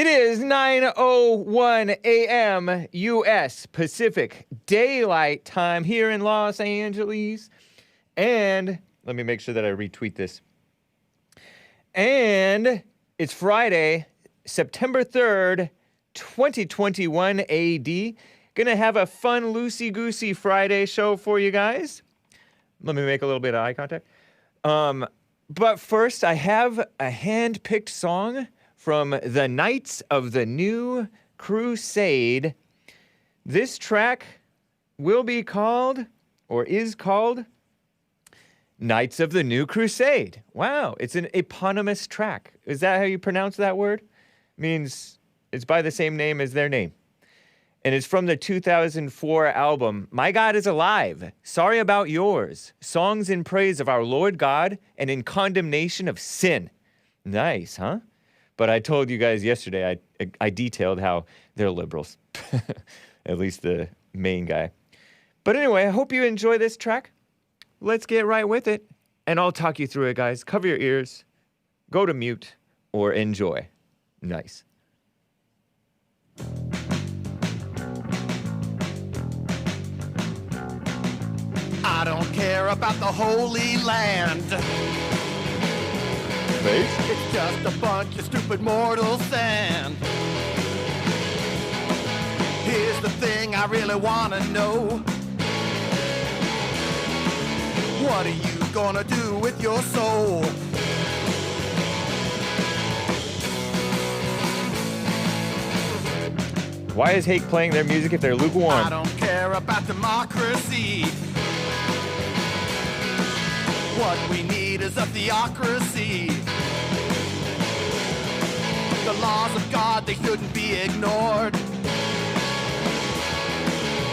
It is 9:01 a.m. U.S. Pacific Daylight Time here in Los Angeles. And let me make sure that I retweet this. And it's Friday, September 3rd, 2021 AD. Gonna have a fun, loosey-goosey Friday show for you guys. Let me make a little bit of eye contact. But first, I have a hand-picked song from the Knights of the New Crusade. This track will be called, or is called, Knights of the New Crusade. Wow, it's an eponymous track. Is that how you pronounce that word? Means it's by the same name as their name. And it's from the 2004 album, My God is Alive, Sorry About Yours, Songs in Praise of Our Lord God and in Condemnation of Sin. Nice, huh? But I told you guys yesterday, I detailed how they're liberals. At least the main guy. But anyway, I hope you enjoy this track. Let's get right with it. And I'll talk you through it, guys. Cover your ears. Go to mute or enjoy. Nice. I don't care about the Holy Land. It's just a bunch of stupid mortal sand. Here's the thing I really want to know. What are you gonna do with your soul? Why is Hake playing their music if they're lukewarm? I don't care about democracy. What we need is a theocracy. The laws of God, they shouldn't be ignored.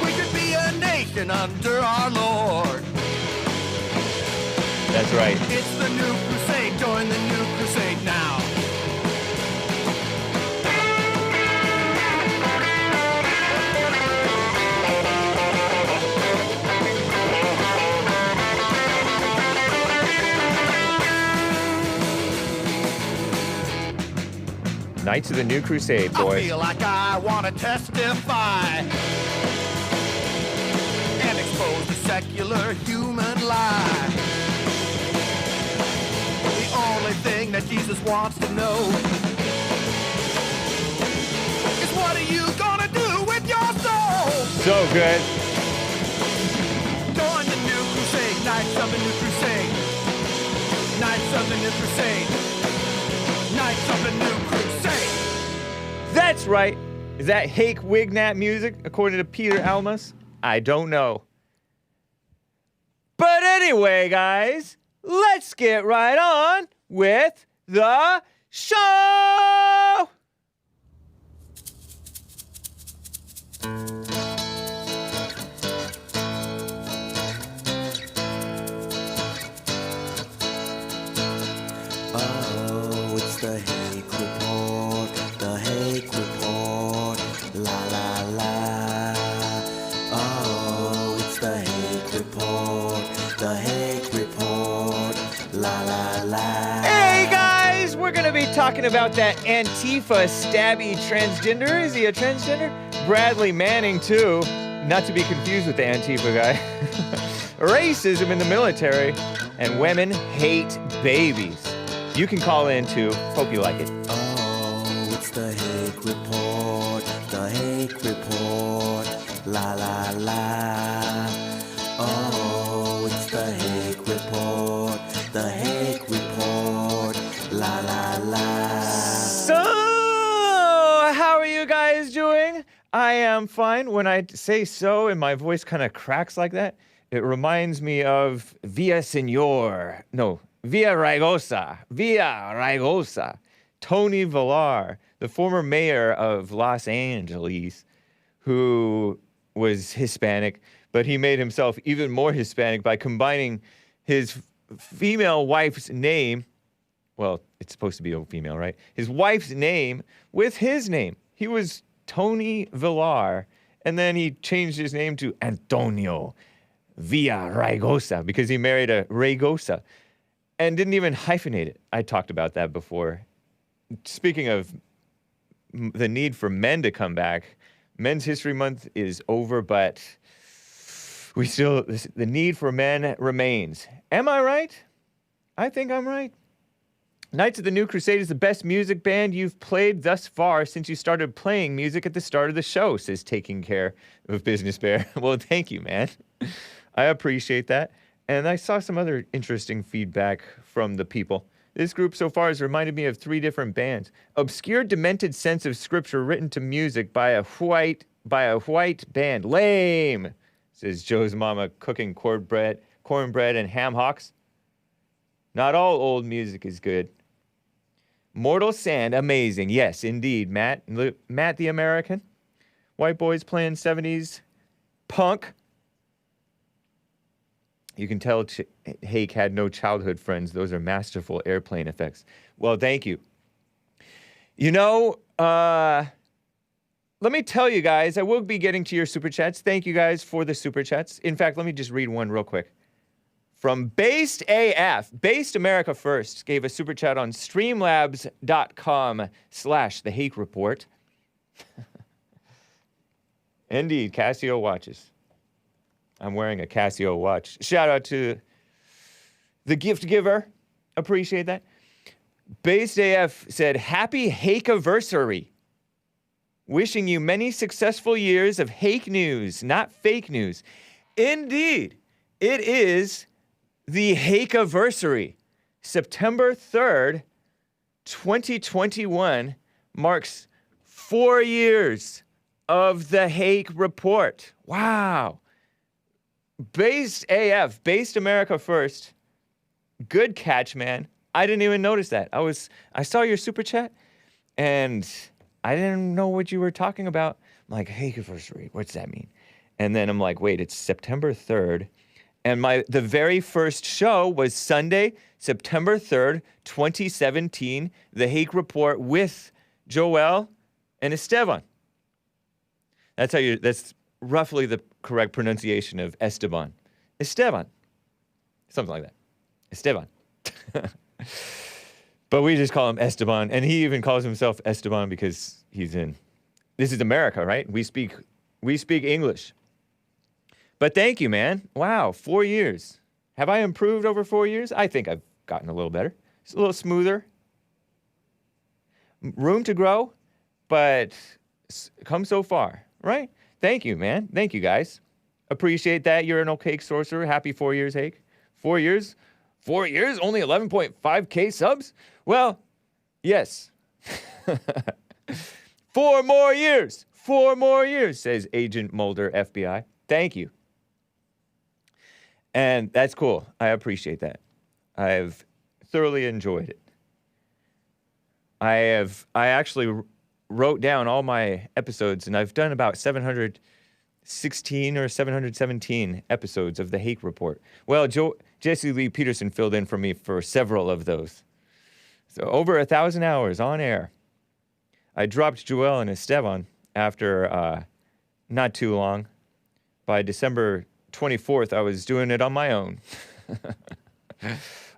We should be a nation under our Lord. That's right. It's the new crusade. Join the new crusade now. Knights of the New Crusade, boys. I feel like I want to testify and expose the secular human lie. The only thing that Jesus wants to know is what are you gonna do with your soul? So good. Join the new crusade, Knights of the New Crusade. Knights of the New Crusade. Knights of the New Crusade. That's right. Is that Hake Wignat music, according to Peter Almas? I don't know. But anyway, guys, let's get right on with the show! Oh, it's the Hake Report, the Hake Report, la la la. Oh, it's the Hake Report, the Hake Report, la la la. Hey guys, we're gonna be talking about that Antifa stabby transgender. Is he a transgender? Bradley Manning too, not to be confused with the Antifa guy. Racism in the military, and women hate babies. You can call in too. Hope you like it. Oh, it's the Hake Report, the Hake Report, la la la. Oh, it's the Hake Report, the Hake Report, la la la. So, how are you guys doing? I am fine. When I say so and my voice kind of cracks like that, it reminds me of Villa Raigosa, Tony Villar, the former mayor of Los Angeles, who was Hispanic, but he made himself even more Hispanic by combining his female wife's name, well, it's supposed to be a female, right? His wife's name with his name. He was Tony Villar, and then he changed his name to Antonio Villa Raigosa because he married a Raigosa. And didn't even hyphenate it. I talked about that before. Speaking of the need for men to come back. Men's History Month is over, but the need for men remains. Am I right? I think I'm right. Knights of the New Crusade is the best music band you've played thus far since you started playing music at the start of the show, says Taking Care of Business Bear. Well, thank you, man. I appreciate that. And I saw some other interesting feedback from the people. This group so far has reminded me of 3 different bands. Obscure, demented sense of scripture written to music by a white band. Lame, says Joe's mama, cooking cornbread and ham hocks. Not all old music is good. Mortal Sand, amazing. Yes, indeed, Matt. Matt the American. White boys playing 70s punk. You can tell Hake had no childhood friends. Those are masterful airplane effects. Well, thank you. You know, let me tell you guys, I will be getting to your super chats. Thank you guys for the super chats. In fact, let me just read one real quick. From Based AF, Based America First, gave a super chat on streamlabs.com/the Hake Report. Indeed, Casio watches. I'm wearing a Casio watch. Shout out to the gift giver. Appreciate that. Based AF said, happy Hake-iversary. Wishing you many successful years of Hake news, not fake news. Indeed, it is the Hake-iversary. September 3rd, 2021 marks 4 years of the Hake Report. Wow. Based AF, Based America First. Good catch, man. I didn't even notice that. I saw your super chat, and I didn't know what you were talking about. I'm like, Hake-iversary, what's that mean? And then I'm like, wait, it's September 3rd. And the very first show was Sunday, September 3rd, 2017, the Hake Report with Joel and Esteban. That's roughly the correct pronunciation of Esteban. Esteban. Something like that. Esteban. But we just call him Esteban, and he even calls himself Esteban because this is America, right? We speak English. But thank you, man. Wow, 4 years. Have I improved over 4 years? I think I've gotten a little better. It's a little smoother. Room to grow, but come so far, right? Thank you, man. Thank you, guys. Appreciate that. You're an okay sorcerer. Happy 4 years, Hake. 4 years? 4 years? Only 11.5K subs? Well, yes. 4 more years. 4 more years, says Agent Mulder, FBI. Thank you. And that's cool. I appreciate that. I've thoroughly enjoyed it. I actually wrote down all my episodes, and I've done about 716 or 717 episodes of the Hake Report. Well, Jesse Lee Peterson filled in for me for several of those. So over 1,000 hours on air. I dropped Joel and Esteban after not too long. By December 24th, I was doing it on my own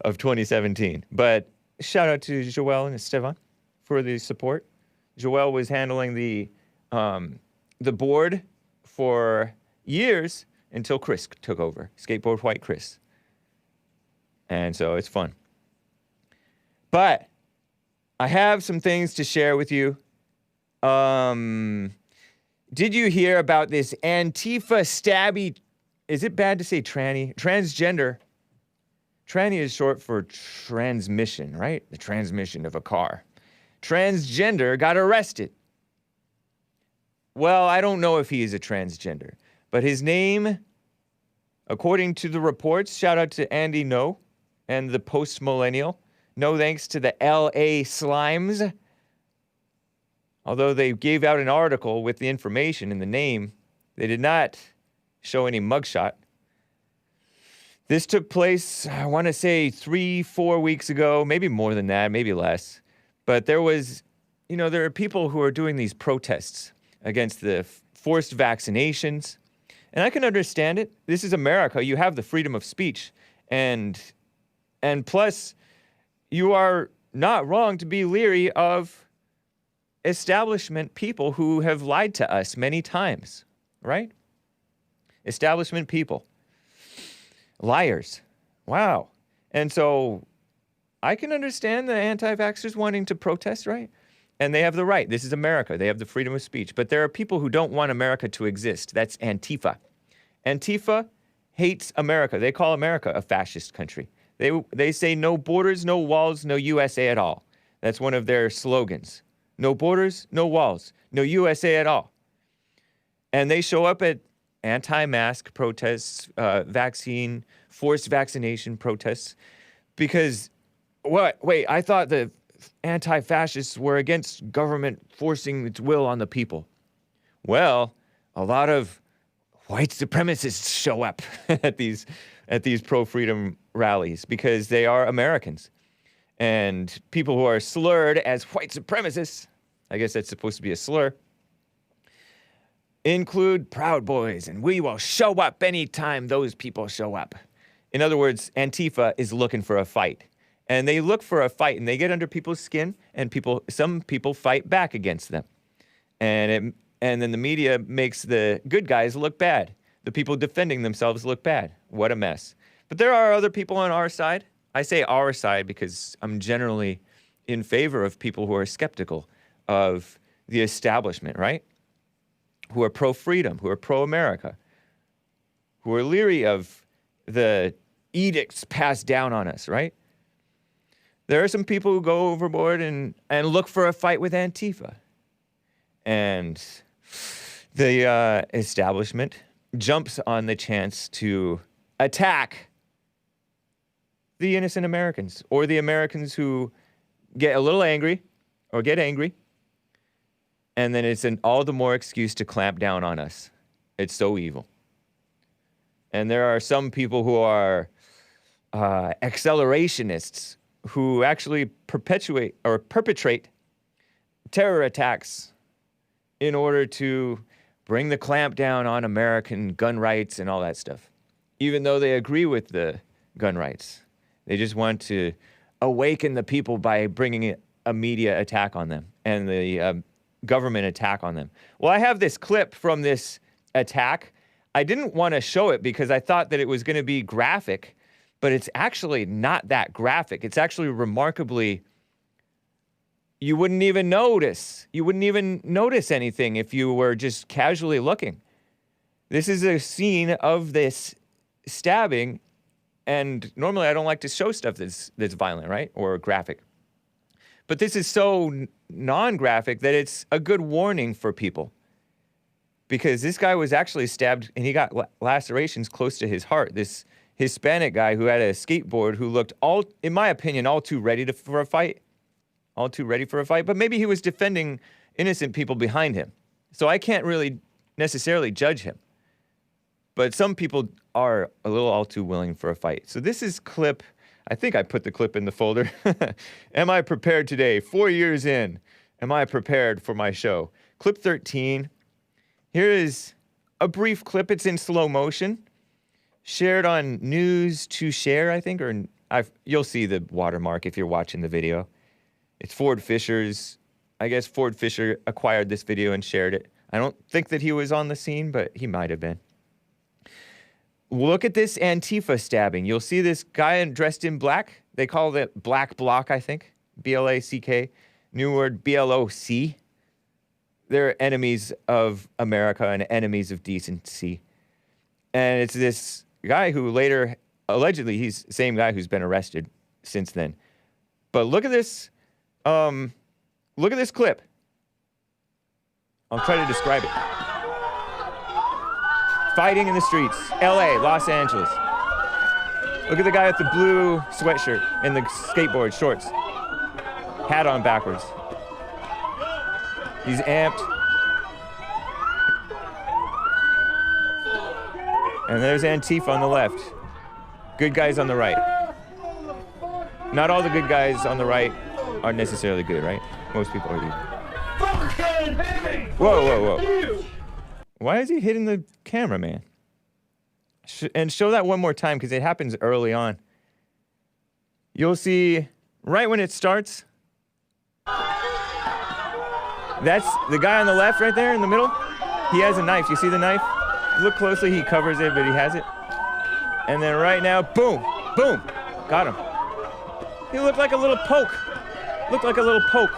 of 2017. But shout out to Joel and Esteban for the support. Joel was handling the board for years until Chris took over, Skateboard White Chris. And so it's fun. But I have some things to share with you. Did you hear about this Antifa stabby? Is it bad to say tranny? Transgender. Tranny is short for transmission, right? The transmission of a car. Transgender got arrested. Well, I don't know if he is a transgender, but his name, according to the reports, shout out to Andy No and the post-millennial. No thanks to the LA Slimes. Although they gave out an article with the information and the name, they did not show any mugshot. This took place, I want to say 3-4 weeks ago, maybe more than that, maybe less. But there are people who are doing these protests against the forced vaccinations. And I can understand it. This is America. You have the freedom of speech. And plus, you are not wrong to be leery of establishment people who have lied to us many times, right? Establishment people. Liars. Wow. And so I can understand the anti-vaxxers wanting to protest, right? And they have the right. This is America. They have the freedom of speech. But there are people who don't want America to exist. That's Antifa. Antifa hates America. They call America a fascist country. They say no borders, no walls, no USA at all. That's one of their slogans. No borders, no walls, no USA at all. And they show up at anti-mask protests, vaccine, forced vaccination protests, because what? Wait, I thought the anti-fascists were against government forcing its will on the people. Well, a lot of white supremacists show up at these pro-freedom rallies because they are Americans. And people who are slurred as white supremacists, I guess that's supposed to be a slur, include Proud Boys, and we will show up anytime those people show up. In other words, Antifa is looking for a fight. And they look for a fight, and they get under people's skin, and some people fight back against them. And then the media makes the good guys look bad. The people defending themselves look bad. What a mess. But there are other people on our side. I say our side because I'm generally in favor of people who are skeptical of the establishment, right? Who are pro-freedom, who are pro-America, who are leery of the edicts passed down on us, right? There are some people who go overboard and look for a fight with Antifa. And the establishment jumps on the chance to attack the innocent Americans, or the Americans who get a little angry or get angry, and then it's an all the more excuse to clamp down on us. It's so evil. And there are some people who are accelerationists who actually perpetrate terror attacks in order to bring the clamp down on American gun rights and all that stuff, even though they agree with the gun rights. They just want to awaken the people by bringing a media attack on them and the government attack on them. Well, I have this clip from this attack. I didn't want to show it because I thought that it was going to be graphic, but it's actually not that graphic. It's actually remarkably, you wouldn't even notice. You wouldn't even notice anything if you were just casually looking. This is a scene of this stabbing. And normally I don't like to show stuff that's violent, right? Or graphic. But this is so non-graphic that it's a good warning for people. Because this guy was actually stabbed and he got lacerations close to his heart. This Hispanic guy who had a skateboard who looked in my opinion, all too ready for a fight. All too ready for a fight. But maybe he was defending innocent people behind him. So I can't really necessarily judge him. But some people are a little all too willing for a fight. So this is clip, I think I put the clip in the folder. Am I prepared today? 4 years in, am I prepared for my show? Clip 13. Here is a brief clip. It's in slow motion. Shared on News to Share, I think, or you'll see the watermark if you're watching the video. It's Ford Fisher's. I guess Ford Fisher acquired this video and shared it. I don't think that he was on the scene, but he might have been. Look at this Antifa stabbing. You'll see this guy dressed in black. They call it black bloc, I think. B-L-A-C-K. New word, B-L-O-C. They're enemies of America and enemies of decency. And it's this guy who later, allegedly, he's the same guy who's been arrested since then. But look at this. Look at this clip. I'll try to describe it. Fighting in the streets. LA, Los Angeles. Look at the guy with the blue sweatshirt and the skateboard shorts. Hat on backwards. He's amped. And there's Antifa on the left. Good guys on the right. Not all the good guys on the right are necessarily good, right? Most people are evil. Whoa, whoa, whoa. Why is he hitting the camera, man? And show that one more time, because it happens early on. You'll see, right when it starts, That's the guy on the left right there in the middle. He has a knife. You see the knife? Look closely. He covers it, but he has it. And then right now, boom, boom, got him. He looked like a little poke. Looked like a little poke.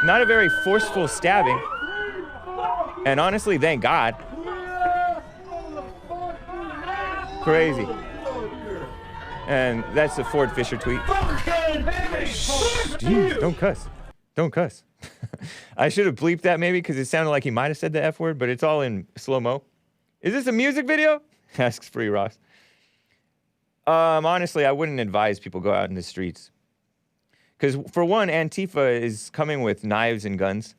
Not a very forceful stabbing. And honestly, thank God. Crazy. And that's a Ford Fisher tweet. Jeez, don't cuss. Don't cuss. I should have bleeped that maybe because it sounded like he might have said the F word, but it's all in slow-mo. Is this a music video? Asks Free Ross. Honestly, I wouldn't advise people go out in the streets. Because for one, Antifa is coming with knives and guns.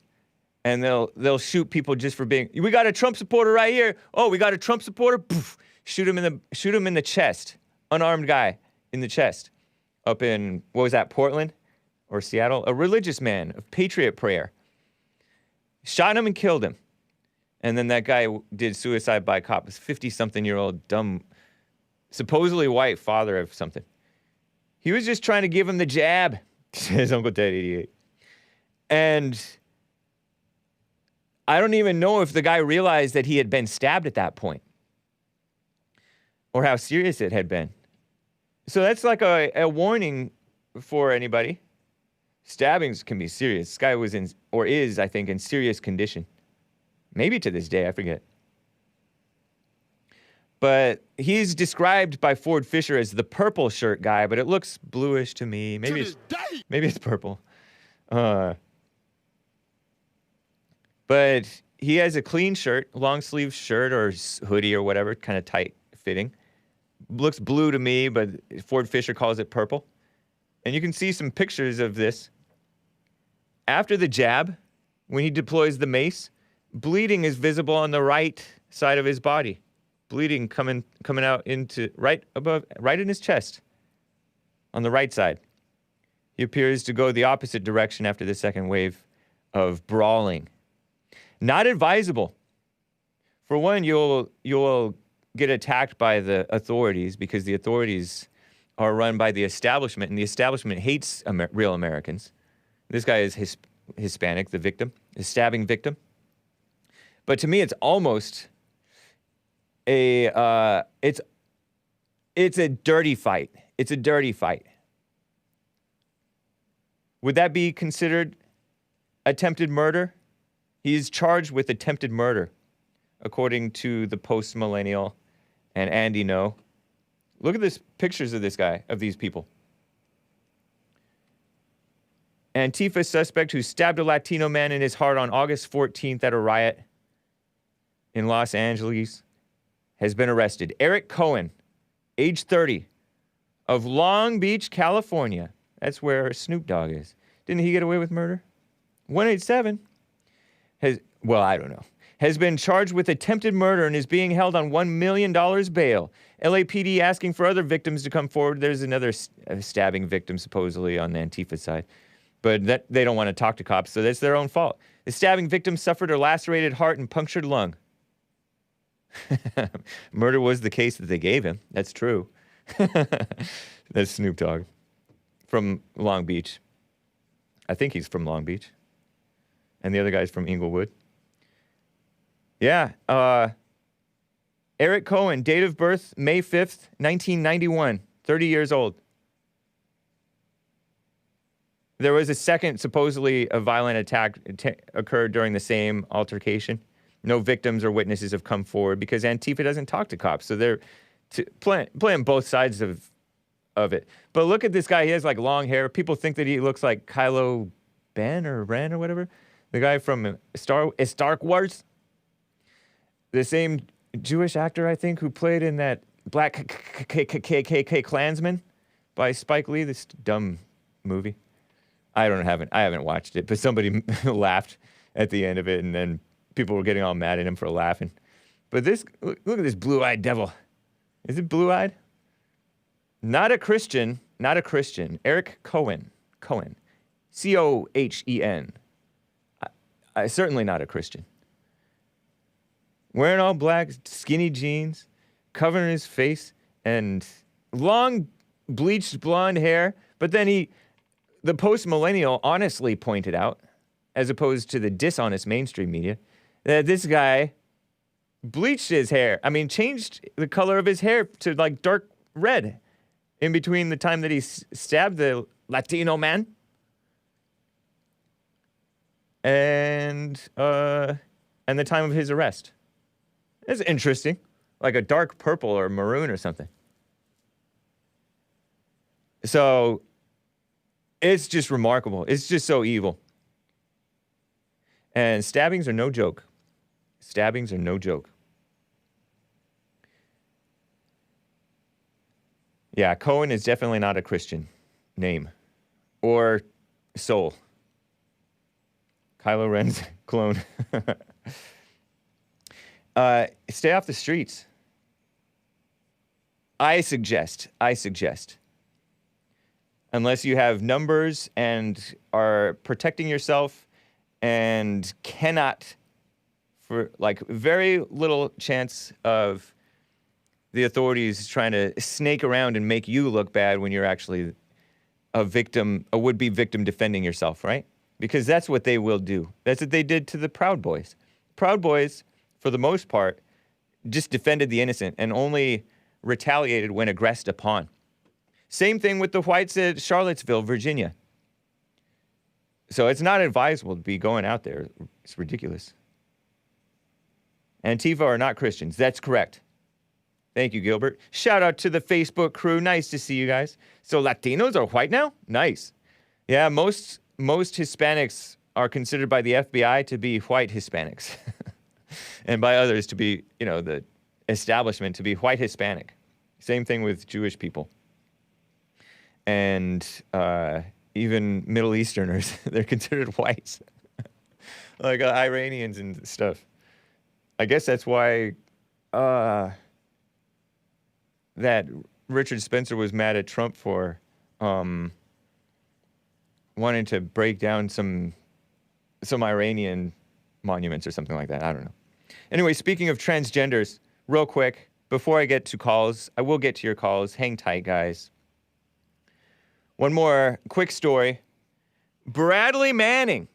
And they'll shoot people just for being, we got a Trump supporter right here. Oh, we got a Trump supporter? Poof. Shoot him in the chest. Unarmed guy in the chest. Up in, what was that, Portland or Seattle? A religious man of patriot prayer. Shot him and killed him. And then that guy did suicide by cop. This 50-something-year-old dumb, supposedly white father of something. He was just trying to give him the jab, says Uncle Ted 88. And I don't even know if the guy realized that he had been stabbed at that point. Or how serious it had been. So that's like a warning for anybody. Stabbings can be serious. This guy was in, or is, I think, in serious condition. Maybe to this day, I forget. But he's described by Ford Fisher as the purple shirt guy, but it looks bluish to me. Maybe it's purple. But he has a clean shirt, long sleeve shirt or hoodie or whatever, kind of tight fitting. Looks blue to me, but Ford Fisher calls it purple. And you can see some pictures of this. After the jab, when he deploys the mace, bleeding is visible on the right side of his body. Bleeding coming out into right in his chest, on the right side. He appears to go the opposite direction after the second wave of brawling. Not advisable. For one, you'll get attacked by the authorities because the authorities are run by the establishment, and the establishment hates real Americans. This guy is Hispanic, the victim, the stabbing victim. But to me, it's almost it's a dirty fight. It's a dirty fight. Would that be considered attempted murder? He is charged with attempted murder, according to the Post-Millennial and Andy No. Look at this pictures of this guy, of these people. Antifa suspect who stabbed a Latino man in his heart on August 14th at a riot in Los Angeles has been arrested. Eric Cohen, age 30, of Long Beach, California. That's where Snoop Dogg is. Didn't he get away with murder? 187 I don't know. Has been charged with attempted murder and is being held on $1 million bail. LAPD asking for other victims to come forward. There's another stabbing victim supposedly on the Antifa side. But they don't want to talk to cops, so that's their own fault. The stabbing victim suffered a lacerated heart and punctured lung. Murder was the case that they gave him. That's true. That's Snoop Dogg from Long Beach. I think he's from Long Beach. And the other guy's from Inglewood. Yeah. Eric Cohen, date of birth, May 5th, 1991. 30 years old. There was a second, supposedly, a violent attack occurred during the same altercation. No victims or witnesses have come forward because Antifa doesn't talk to cops. So they're playing both sides of it. But look at this guy. He has, like, long hair. People think that he looks like Kylo Ben or Ren or whatever. The guy from Star Wars. The same Jewish actor, I think, who played in that Black KKK Klansman by Spike Lee, this dumb movie. I haven't watched it, but somebody laughed at the end of it, and then people were getting all mad at him for laughing. But look at this blue-eyed devil. Is it blue-eyed? Not a Christian. Eric Cohen. Cohen. Certainly not a Christian. Wearing all black, skinny jeans, covering his face, and long bleached blonde hair. But then the post-millennial honestly pointed out, as opposed to the dishonest mainstream media, that this guy bleached his hair. I mean, changed the color of his hair to like dark red in between the time that he stabbed the Latino man and the time of his arrest. It's interesting, like a dark purple or maroon or something. So it's just remarkable. It's just so evil. And stabbings are no joke. Stabbings are no joke. Yeah, Cohen is definitely not a Christian name or soul. Kylo Ren's clone. Stay off the streets. I suggest. Unless you have numbers and are protecting yourself and cannot, for like very little chance of the authorities trying to snake around and make you look bad when you're actually a victim, a would-be victim defending yourself, right? Because that's what they will do. That's what they did to the Proud Boys. Proud Boys, for the most part, just defended the innocent and only retaliated when aggressed upon. Same thing with the whites at Charlottesville, Virginia. So it's not advisable to be going out there. It's ridiculous. Antifa are not Christians. That's correct. Thank you, Gilbert. Shout out to the Facebook crew. Nice to see you guys. So Latinos are white now? Nice. Yeah, most Hispanics are considered by the FBI to be white Hispanics. And by others to be, the establishment to be white Hispanic. Same thing with Jewish people. And even Middle Easterners, they're considered whites. Like Iranians and stuff. I guess that's why that Richard Spencer was mad at Trump for wanting to break down some Iranian monuments or something like that. I don't know. Anyway, speaking of transgenders, real quick, before I get to calls, I will get to your calls. Hang tight, guys. One more quick story. Bradley Manning.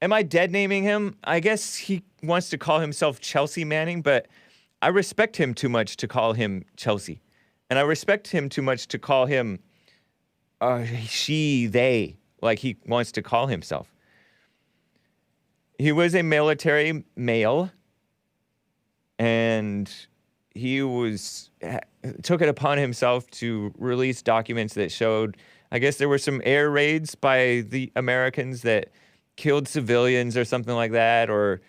Am I dead naming him? I guess he wants to call himself Chelsea Manning, but I respect him too much to call him Chelsea. And I respect him too much to call him she, they, like he wants to call himself. He was a military male, and he took it upon himself to release documents that showed, I guess there were some air raids by the Americans that killed civilians or something like that, or,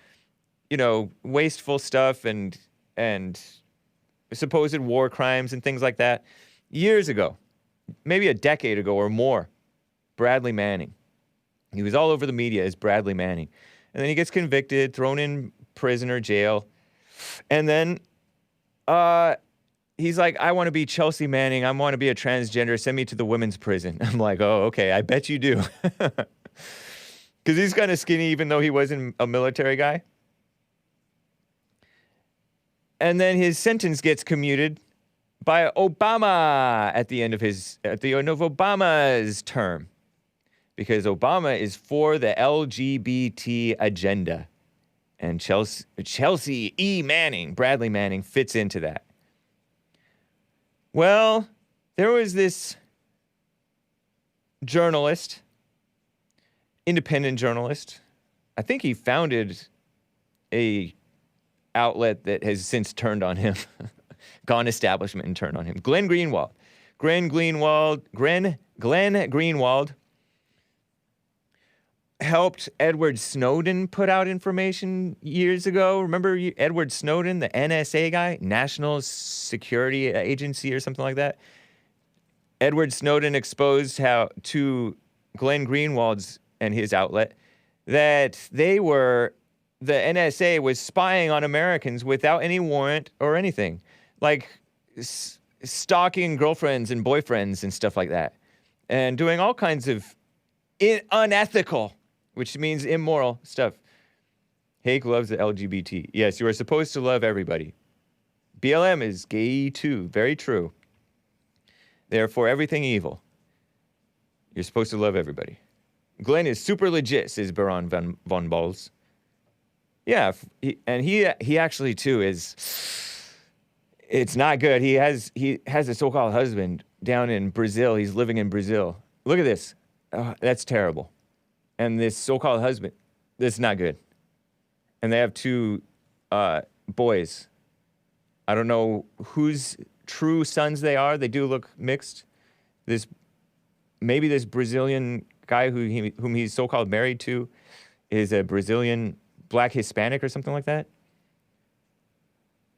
wasteful stuff and supposed war crimes and things like that. Years ago, maybe a decade ago or more, Bradley Manning. He was all over the media as Bradley Manning. And then he gets convicted, thrown in prison or jail. And then he's like, I want to be Chelsea Manning. I want to be a transgender. Send me to the women's prison. I'm like, oh, okay, I bet you do. Because he's kind of skinny, even though he wasn't a military guy. And then his sentence gets commuted by Obama at the end of Obama's term. Because Obama is for the LGBT agenda. And Chelsea E. Manning, Bradley Manning, fits into that. Well, there was this journalist, independent journalist. I think he founded a outlet that has since turned on him, gone establishment and turned on him. Glenn Greenwald. Glenn Greenwald helped Edward Snowden put out information years ago. Remember Edward Snowden, the NSA guy, National Security Agency or something like that? Edward Snowden exposed how to Glenn Greenwald's and his outlet that the NSA was spying on Americans without any warrant or anything. Like stalking girlfriends and boyfriends and stuff like that. And doing all kinds of unethical, which means immoral stuff. Hake loves the LGBT. Yes, you are supposed to love everybody. BLM is gay too. Very true. They are for everything evil. You're supposed to love everybody. Glenn is super legit, says Baron von Balls. Yeah, he actually too is. It's not good. He has a so-called husband down in Brazil. He's living in Brazil. Look at this. Oh, that's terrible. And this so-called husband, this is not good. And they have 2 boys. I don't know whose true sons they are. They do look mixed. Maybe this Brazilian guy whom he's so-called married to is a Brazilian black Hispanic or something like that.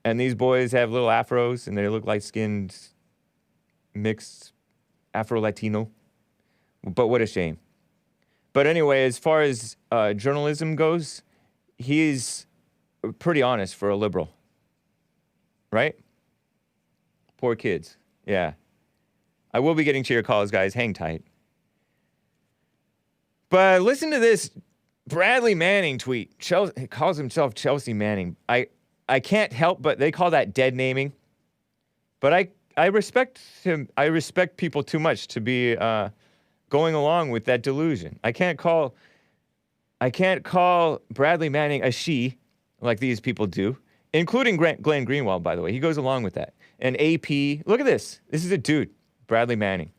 And these boys have little afros, and they look light-skinned, mixed Afro-Latino. But what a shame. But anyway, as far as journalism goes, he's pretty honest for a liberal. Right? Poor kids. Yeah. I will be getting to your calls, guys. Hang tight. But listen to this Bradley Manning tweet. He calls himself Chelsea Manning. I can't help but they call that dead naming. But I respect him. I respect people too much to be going along with that delusion. I can't call Bradley Manning a she like these people do, including Glenn Greenwald, by the way. He goes along with that. And AP, look at this. This is a dude, Bradley Manning.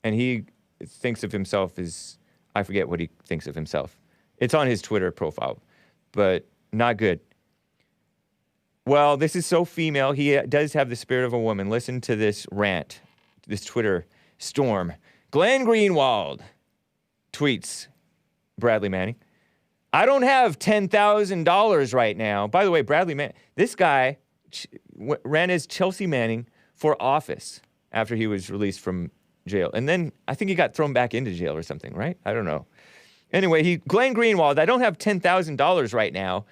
And he thinks of himself as, I forget what he thinks of himself. It's on his Twitter profile, but not good. Well, this is so female. He does have the spirit of a woman. Listen to this rant, this Twitter storm. Glenn Greenwald tweets Bradley Manning. I don't have $10,000 right now. By the way, Bradley Manning, this guy ran as Chelsea Manning for office after he was released from jail. And then I think he got thrown back into jail or something, right? I don't know. Anyway, Glenn Greenwald, I don't have $10,000 right now,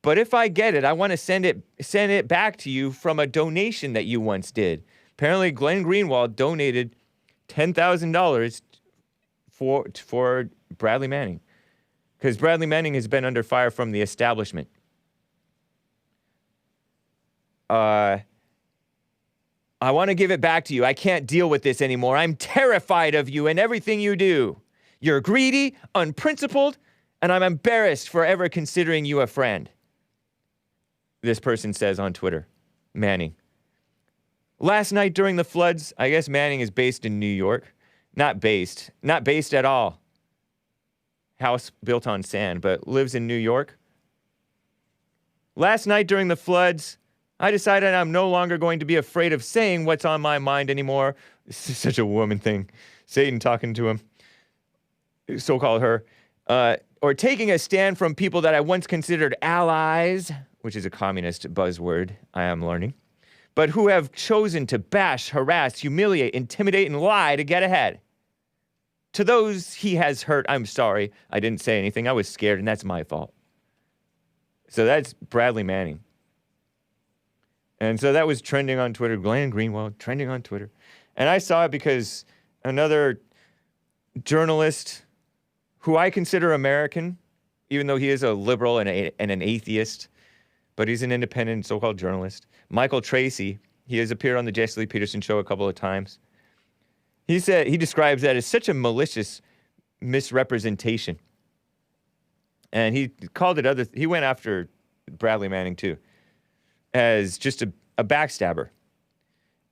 but if I get it, I want to send it back to you from a donation that you once did. Apparently, Glenn Greenwald donated $10,000 for Bradley Manning, because Bradley Manning has been under fire from the establishment. I want to give it back to you. I can't deal with this anymore. I'm terrified of you and everything you do. You're greedy, unprincipled, and I'm embarrassed for ever considering you a friend. This person says on Twitter, Manning. Last night during the floods, I guess Manning is based in New York. Not based at all. House built on sand, but lives in New York. Last night during the floods, I decided I'm no longer going to be afraid of saying what's on my mind anymore. This is such a woman thing. Satan talking to him. So-called her. Or taking a stand from people that I once considered allies, which is a communist buzzword I am learning, but who have chosen to bash, harass, humiliate, intimidate, and lie to get ahead. To those he has hurt, I'm sorry. I didn't say anything. I was scared, and that's my fault. So that's Bradley Manning. And so that was trending on Twitter. Glenn Greenwald, trending on Twitter. And I saw it because another journalist who I consider American, even though he is a liberal and an atheist, but he's an independent so-called journalist. Michael Tracy, he has appeared on the Jesse Lee Peterson show a couple of times. He said he describes that as such a malicious misrepresentation. And he called it he went after Bradley Manning too, as just a backstabber.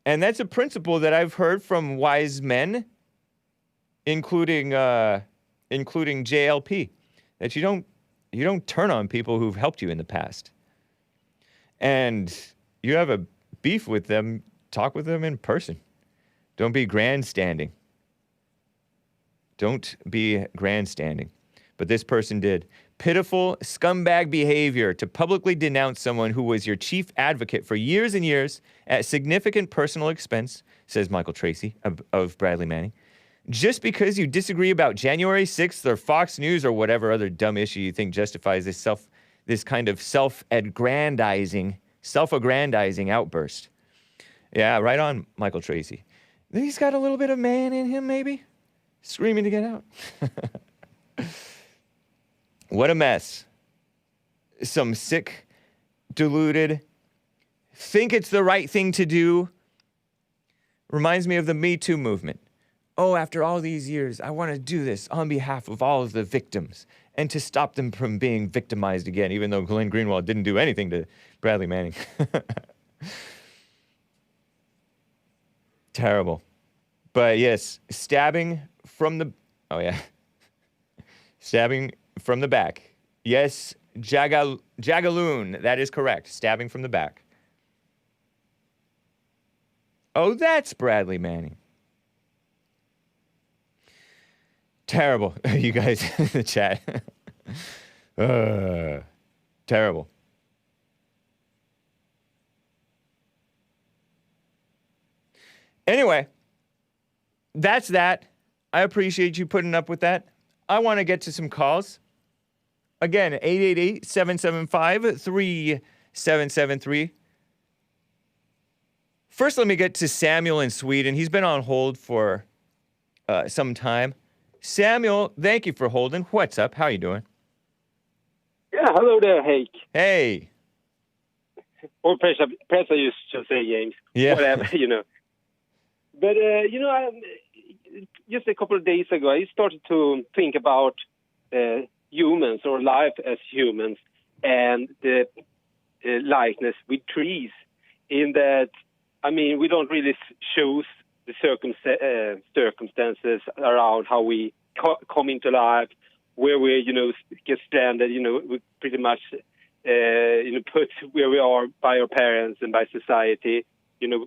And that's a principle that I've heard from wise men, including JLP, that you don't turn on people who've helped you in the past. And you have a beef with them, talk with them in person. Don't be grandstanding. Don't be grandstanding. But this person did. Pitiful scumbag behavior to publicly denounce someone who was your chief advocate for years and years at significant personal expense, says Michael Tracy of Bradley Manning. Just because you disagree about January 6th or Fox News or whatever other dumb issue you think justifies this kind of self-aggrandizing outburst. Yeah, right on, Michael Tracy. He's got a little bit of man in him, maybe? Screaming to get out. What a mess. Some sick, deluded, think it's the right thing to do. Reminds me of the Me Too movement. oh, after all these years, I want to do this on behalf of all of the victims and to stop them from being victimized again, even though Glenn Greenwald didn't do anything to Bradley Manning. Terrible. But yes, stabbing from the back. Yes, Jagaloon, that is correct. Stabbing from the back. Oh, that's Bradley Manning. Terrible, you guys in the chat. Terrible. Anyway, that's that. I appreciate you putting up with that. I want to get to some calls. Again, 888-775-3773. First, let me get to Samuel in Sweden. He's been on hold for some time. Samuel, thank you for holding. What's up? How are you doing? Yeah, hello there, Hake. Hey. Or perhaps I used to say James. Yeah. Whatever, But, just a couple of days ago, I started to think about humans or life as humans and the likeness with trees in that, we don't really choose the circumstances around how we come into life, where we, get stranded, we pretty much, put where we are by our parents and by society,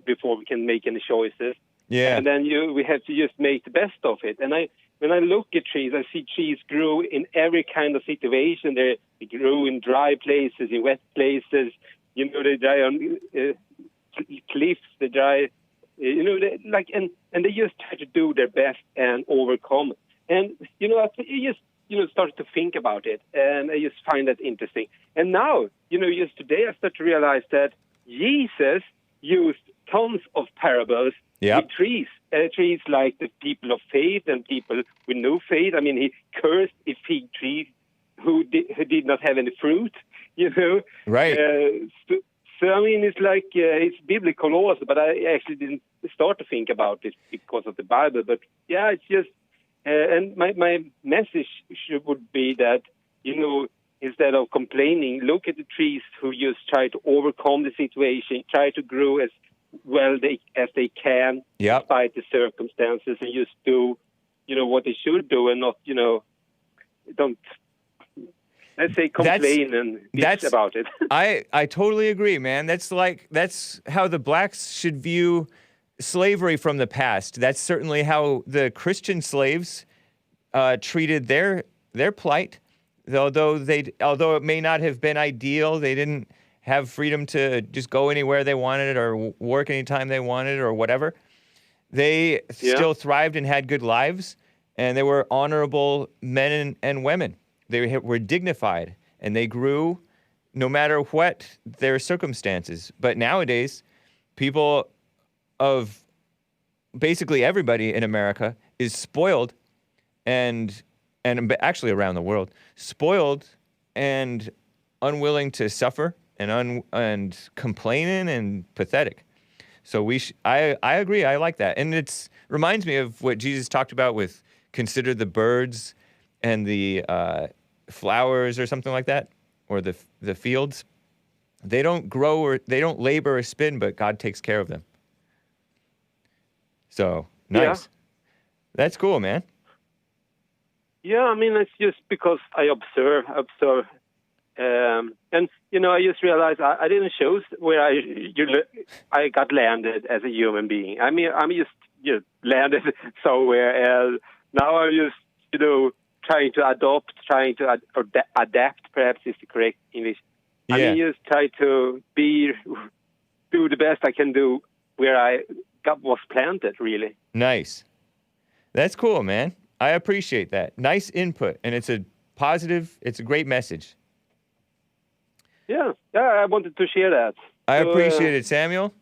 before we can make any choices. Yeah. And then we have to just make the best of it. And when I look at trees, I see trees grow in every kind of situation. They grow in dry places, in wet places. They dry on cliffs. They dry, and they just try to do their best and overcome. And I just started to think about it, and I just find that interesting. And now, just today, I start to realize that Jesus used tons of parables. Yep. With trees like the people of faith and people with no faith. He cursed a fig tree who did not have any fruit, Right. It's like it's biblical also, but I actually didn't start to think about it because of the Bible. But yeah, it's just, and my message would be that, instead of complaining, look at the trees who just try to overcome the situation, try to grow as well as they can, Yep. despite the circumstances, and just do, what they should do, and not, don't, let's say, complain and bitch about it. I totally agree, man. That's how the blacks should view slavery from the past. That's certainly how the Christian slaves treated their plight. Although it may not have been ideal, they didn't have freedom to just go anywhere they wanted or work anytime they wanted or whatever. They still thrived and had good lives, and they were honorable men and women. They were dignified, and they grew no matter what their circumstances. But nowadays, people of basically everybody in America is spoiled, and actually around the world, spoiled and unwilling to suffer and complaining and pathetic. So I agree. I like that. And it reminds me of what Jesus talked about with consider the birds and the flowers or something like that, or the fields. They don't grow or they don't labor or spin, but God takes care of them. So nice. Yeah. That's cool, man. Yeah, it's just because I observe. And, I just realized I didn't choose where I got landed as a human being. I'm just landed somewhere else. Now I'm just, trying to adapt, perhaps is the correct English. Yeah. Just try to do the best I can do where I was planted, really. Nice. That's cool, man. I appreciate that. Nice input, and it's a great message. Yeah, I wanted to share that. I appreciate it, Samuel.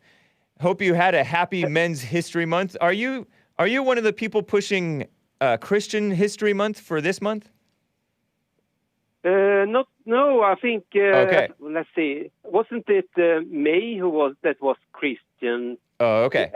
Hope you had a happy Men's History Month. Are you one of the people pushing Christian History Month for this month? No, I think, okay. Let's see, wasn't it May that was Christian? Oh, okay.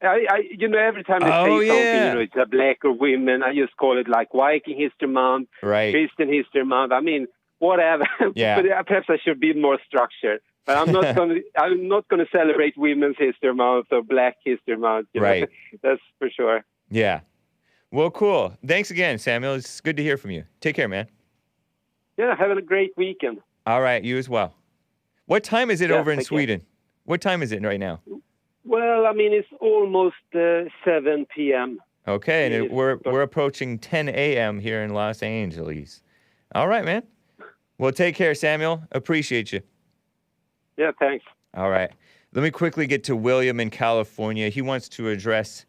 Every time they say something, it's a black or women, I just call it like Viking History Month, right. Christian History Month. I mean, whatever. Yeah. But perhaps I should be more structured. But I'm not going to. I'm not going to celebrate Women's History Month or Black History Month. Right. That's for sure. Yeah. Well, cool. Thanks again, Samuel. It's good to hear from you. Take care, man. Yeah. Have a great weekend. All right. You as well. What time is it over in Sweden? What time is it right now? Well, I mean, it's almost 7 p.m. Okay, and we're approaching 10 a.m. here in Los Angeles. All right, man. Well, take care, Samuel. Appreciate you. Yeah, thanks. All right. Let me quickly get to William in California. He wants to address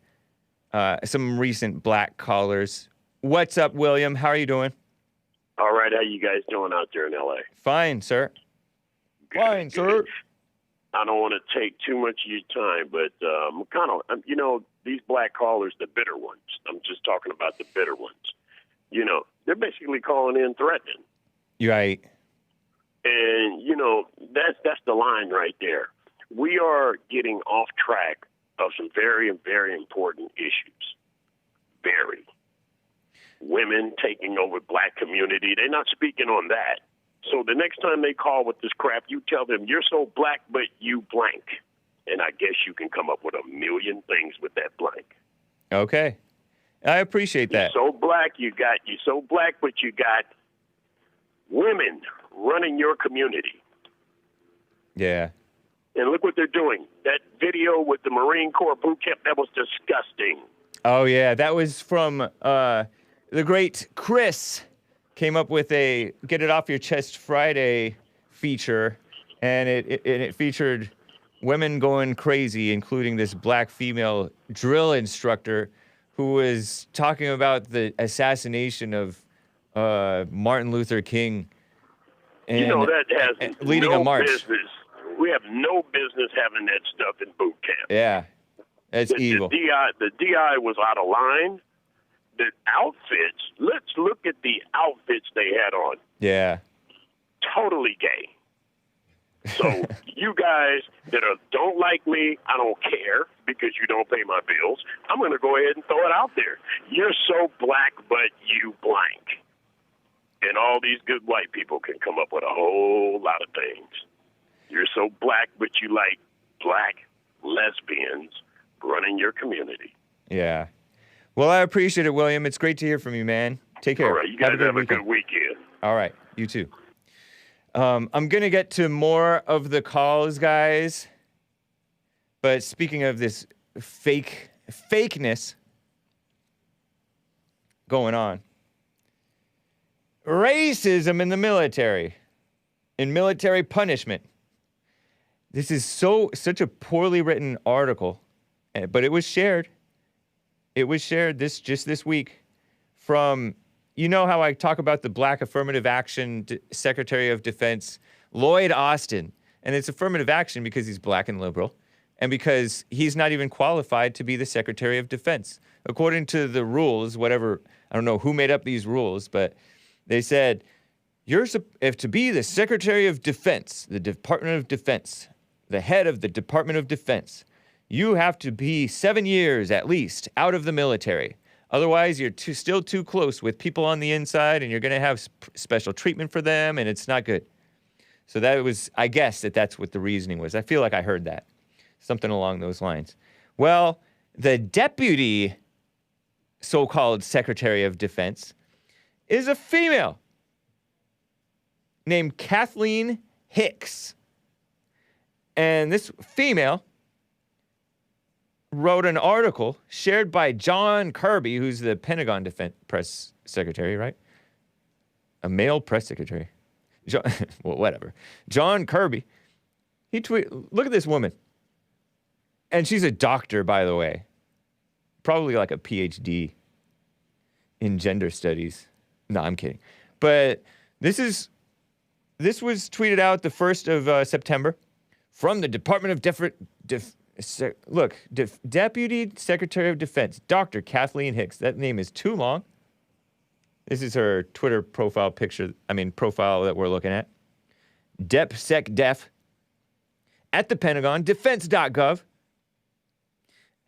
some recent black callers. What's up, William? How are you doing? All right. How you guys doing out there in L.A.? Fine, sir. Fine, sir. I don't want to take too much of your time, but I'm kind of, these black callers, the bitter ones. I'm just talking about the bitter ones. They're basically calling in threatening. Right. And, that's the line right there. We are getting off track of some very, very important issues. Very. Women taking over black community. They're not speaking on that. So the next time they call with this crap, you tell them, you're so black, but you blank. And I guess you can come up with a million things with that blank. Okay. I appreciate that. You're so black, but you got women running your community. Yeah. And look what they're doing. That video with the Marine Corps boot camp, that was disgusting. Oh, yeah. That was from the great Chris. Came up with a Get It Off Your Chest Friday feature, and it featured women going crazy, including this black female drill instructor who was talking about the assassination of Martin Luther King. And that has leading a march. Business. We have no business having that stuff in boot camp. Yeah, that's evil. The DI was out of line. The outfits, let's look at the outfits they had on. Yeah. Totally gay. So you guys that don't like me, I don't care because you don't pay my bills. I'm going to go ahead and throw it out there. You're so black, but you blank. And all these good white people can come up with a whole lot of things. You're so black, but you like black lesbians running your community. Yeah. Well, I appreciate it, William. It's great to hear from you, man. Take care. All right, you guys have a good weekend. All right, you too. I'm going to get to more of the calls, guys. But speaking of this fakeness going on, racism in the military, in military punishment. This is such a poorly written article, but it was shared. It was shared just this week from, how I talk about the Black Affirmative Action Secretary of Defense, Lloyd Austin. And it's affirmative action because he's black and liberal and because he's not even qualified to be the Secretary of Defense. According to the rules, whatever, I don't know who made up these rules, but they said, if to be the Secretary of Defense, the Department of Defense, the head of the Department of Defense, you have to be 7 years at least out of the military. Otherwise, you're still too close with people on the inside, and you're going to have special treatment for them, and it's not good. So I guess that's what the reasoning was. I feel like I heard that. Something along those lines. Well, the deputy so-called Secretary of Defense is a female named Kathleen Hicks. And this female wrote an article shared by John Kirby, who's the Pentagon press secretary, right? A male press secretary. Well, whatever. John Kirby. He tweeted, look at this woman. And she's a doctor, by the way. Probably like a PhD in gender studies. No, I'm kidding. But this was tweeted out the 1st of September from the Department of Deputy Secretary of Defense, Dr. Kathleen Hicks. That name is too long. This is her Twitter profile that we're looking at. Dep Sec Def at the Pentagon, defense.gov.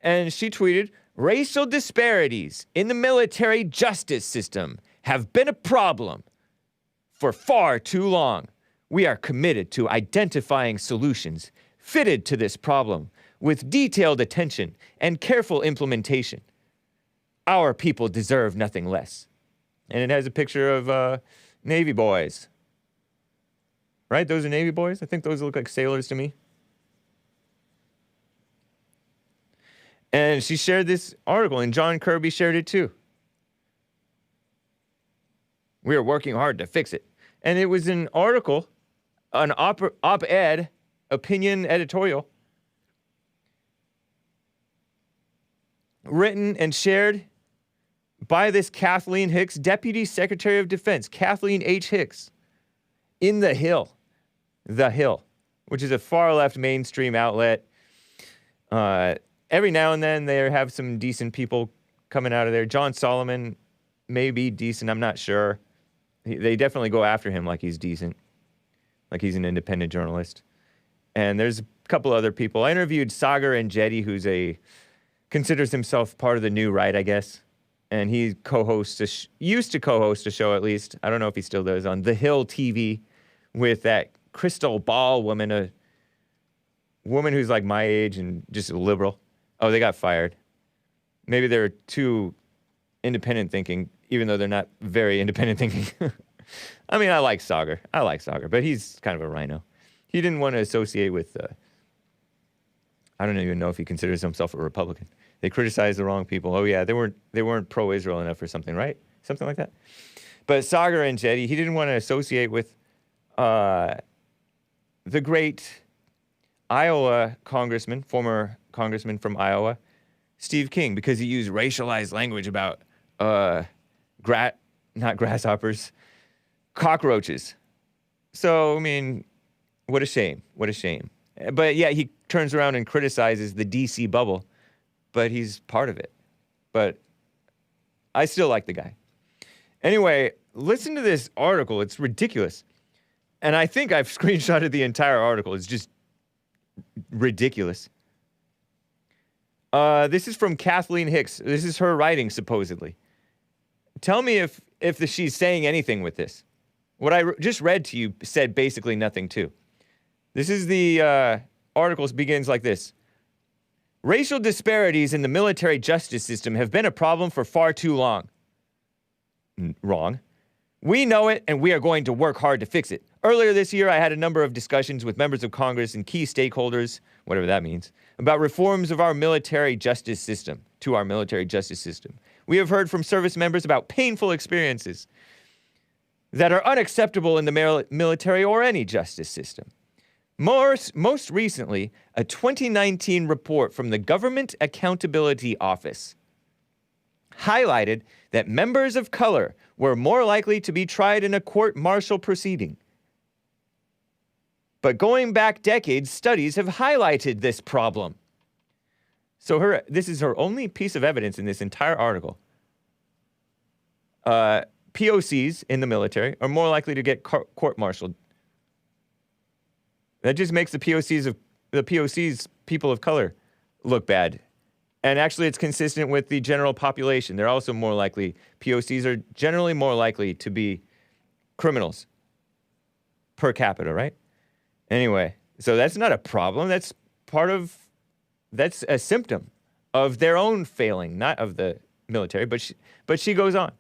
And she tweeted, racial disparities in the military justice system have been a problem for far too long. We are committed to identifying solutions fitted to this problem with detailed attention and careful implementation. Our people deserve nothing less. And it has a picture of Navy boys. Right? Those are Navy boys? I think those look like sailors to me. And she shared this article, and John Kirby shared it too. We are working hard to fix it. And it was an article, an op-ed, opinion editorial, written and shared by this Kathleen Hicks, Deputy Secretary of Defense, Kathleen H. Hicks, in The Hill, which is a far-left mainstream outlet. Every now and then they have some decent people coming out of there. John Solomon may be decent, I'm not sure. They definitely go after him like he's decent, like he's an independent journalist. And there's a couple other people. I interviewed Sagar Enjeti, who's considers himself part of the new right, I guess. And he used to co-host a show, at least. I don't know if he still does, on The Hill TV with that Crystal Ball woman, a woman who's like my age and just a liberal. Oh, they got fired. Maybe they're too independent thinking, even though they're not very independent thinking. I mean, I like Sagar, but he's kind of a rhino. He didn't want to associate with, I don't even know if he considers himself a Republican. They criticized the wrong people. Oh yeah, they weren't pro-Israel enough or something, right? Something like that. But Sagar Enjeti, he didn't want to associate with the great Iowa congressman, former congressman from Iowa, Steve King, because he used racialized language about not grasshoppers, cockroaches. So, I mean, what a shame. What a shame. But yeah, he turns around and criticizes the DC bubble, but he's part of it. But I still like the guy. Anyway, listen to this article. It's ridiculous. And I think I've screenshotted the entire article. It's just ridiculous. This is from Kathleen Hicks. This is her writing, supposedly. Tell me if she's saying anything with this. What I just read to you said basically nothing, too. This is the article begins like this. Racial disparities in the military justice system have been a problem for far too long. Wrong. We know it, and we are going to work hard to fix it. Earlier this year, I had a number of discussions with members of Congress and key stakeholders, whatever that means, about reforms of our military justice system, to our military justice system. We have heard from service members about painful experiences that are unacceptable in the military or any justice system. Most recently, a 2019 report from the Government Accountability Office highlighted that members of color were more likely to be tried in a court-martial proceeding. But going back decades, studies have highlighted this problem. So this is her only piece of evidence in this entire article. POCs in the military are more likely to get court-martialed. That just makes the POCs, people of color, look bad. And actually, it's consistent with the general population. They're also more likely, POCs are generally more likely to be criminals per capita, right? Anyway, so that's not a problem. That's a symptom of their own failing, not of the military. But she goes on.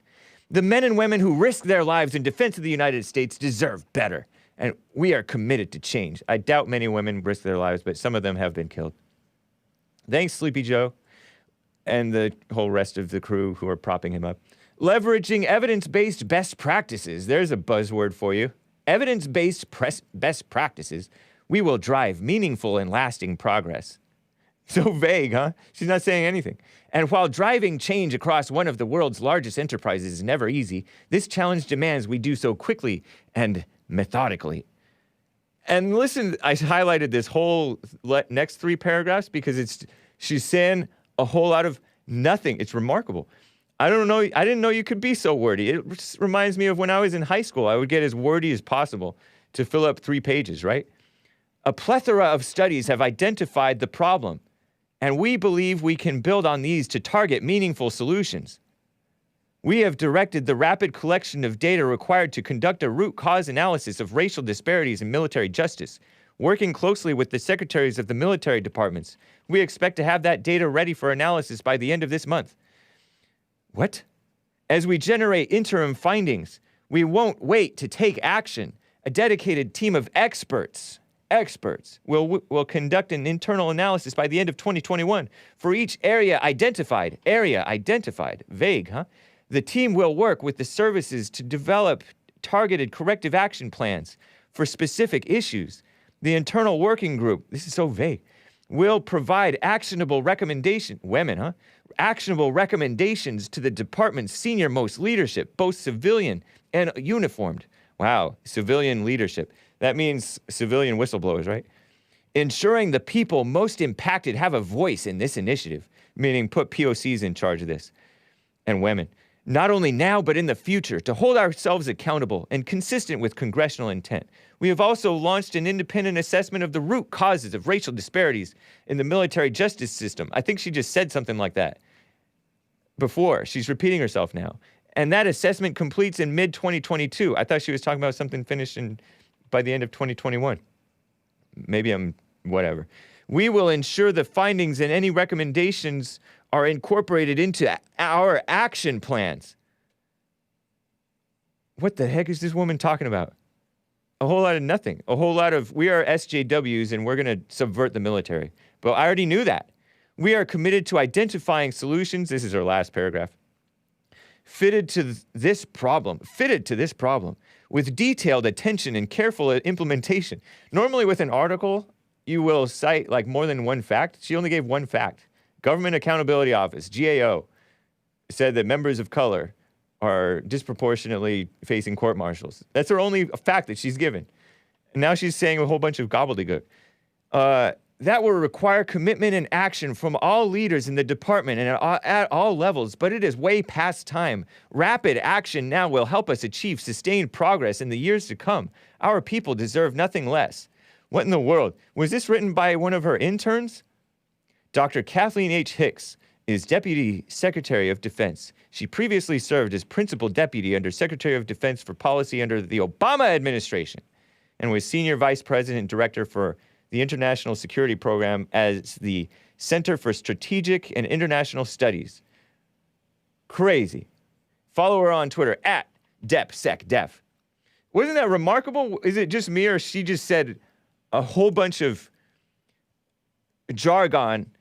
The men and women who risk their lives in defense of the United States deserve better, and we are committed to change. I doubt many women risk their lives, but some of them have been killed. Thanks, Sleepy Joe, and the whole rest of the crew who are propping him up. Leveraging evidence-based best practices. There's a buzzword for you. Evidence-based best practices. We will drive meaningful and lasting progress. So vague, huh? She's not saying anything. And while driving change across one of the world's largest enterprises is never easy, this challenge demands we do so quickly and methodically. And listen, I highlighted this whole next 3 paragraphs because she's saying a whole lot of nothing. It's remarkable. I didn't know you could be so wordy. It reminds me of when I was in high school. I would get as wordy as possible to fill up 3 pages, right? A plethora of studies have identified the problem. and we believe we can build on these to target meaningful solutions. We have directed the rapid collection of data required to conduct a root cause analysis of racial disparities in military justice, working closely with the secretaries of the military departments. We expect to have that data ready for analysis by the end of this month. What? As we generate interim findings, we won't wait to take action. A dedicated team of experts will conduct an internal analysis by the end of 2021 for each area identified. Vague, huh? The team will work with the services to develop targeted corrective action plans for specific issues. The internal working group, this is so vague, will provide actionable recommendations to the department's senior-most leadership, both civilian and uniformed. Wow, civilian leadership. That means civilian whistleblowers, right? Ensuring the people most impacted have a voice in this initiative, meaning put POCs in charge of this, and women. Not only now, but in the future, to hold ourselves accountable and consistent with congressional intent. We have also launched an independent assessment of the root causes of racial disparities in the military justice system. I think she just said something like that before. She's repeating herself now. And that assessment completes in mid-2022. I thought she was talking about something finished by the end of 2021. Maybe I'm whatever. We will ensure the findings and any recommendations are incorporated into our action plans. What the heck is this woman talking about? A whole lot of nothing. A whole lot of, we are SJWs and we're going to subvert the military. But I already knew that. We are committed to identifying solutions. This is our last paragraph. Fitted to this problem with detailed attention and careful implementation. Normally with an article, you will cite like more than one fact. She only gave one fact. Government Accountability Office, GAO, said that members of color are disproportionately facing court martials. That's her only fact that she's given. And now she's saying a whole bunch of gobbledygook. That will require commitment and action from all leaders in the department and at all levels, but it is way past time. Rapid action now will help us achieve sustained progress in the years to come. Our people deserve nothing less. What in the world? Was this written by one of her interns? Dr. Kathleen H. Hicks is Deputy Secretary of Defense. She previously served as Principal Deputy under Secretary of Defense for Policy under the Obama administration and was Senior Vice President Director for the International Security Program as the Center for Strategic and International Studies. Crazy. Follow her on Twitter at Dep Sec Def. Wasn't that remarkable? Is it just me or she just said a whole bunch of jargon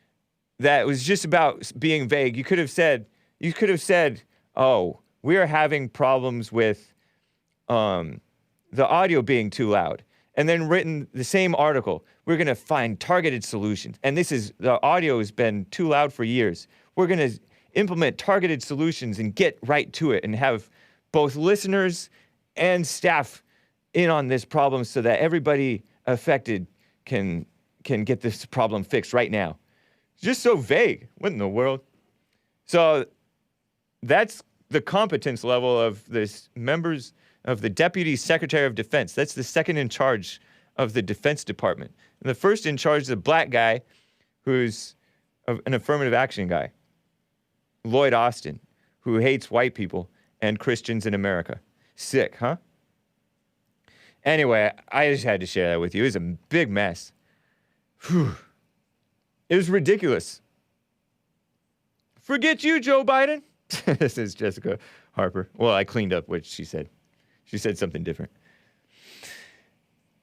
that was just about being vague? You could have said, oh, we are having problems with the audio being too loud. And then written the same article, we're going to find targeted solutions. And the audio has been too loud for years. We're going to implement targeted solutions and get right to it and have both listeners and staff in on this problem so that everybody affected can get this problem fixed right now. It's just so vague. What in the world? So that's the competence level of this members of the Deputy Secretary of Defense. That's the second in charge of the Defense Department. And the first in charge is a black guy who's an affirmative action guy, Lloyd Austin, who hates white people and Christians in America. Sick, huh? Anyway, I just had to share that with you. It was a big mess. Whew. It was ridiculous. Forget you, Joe Biden. This is Jessica Harper. Well, I cleaned up what she said. She said something different.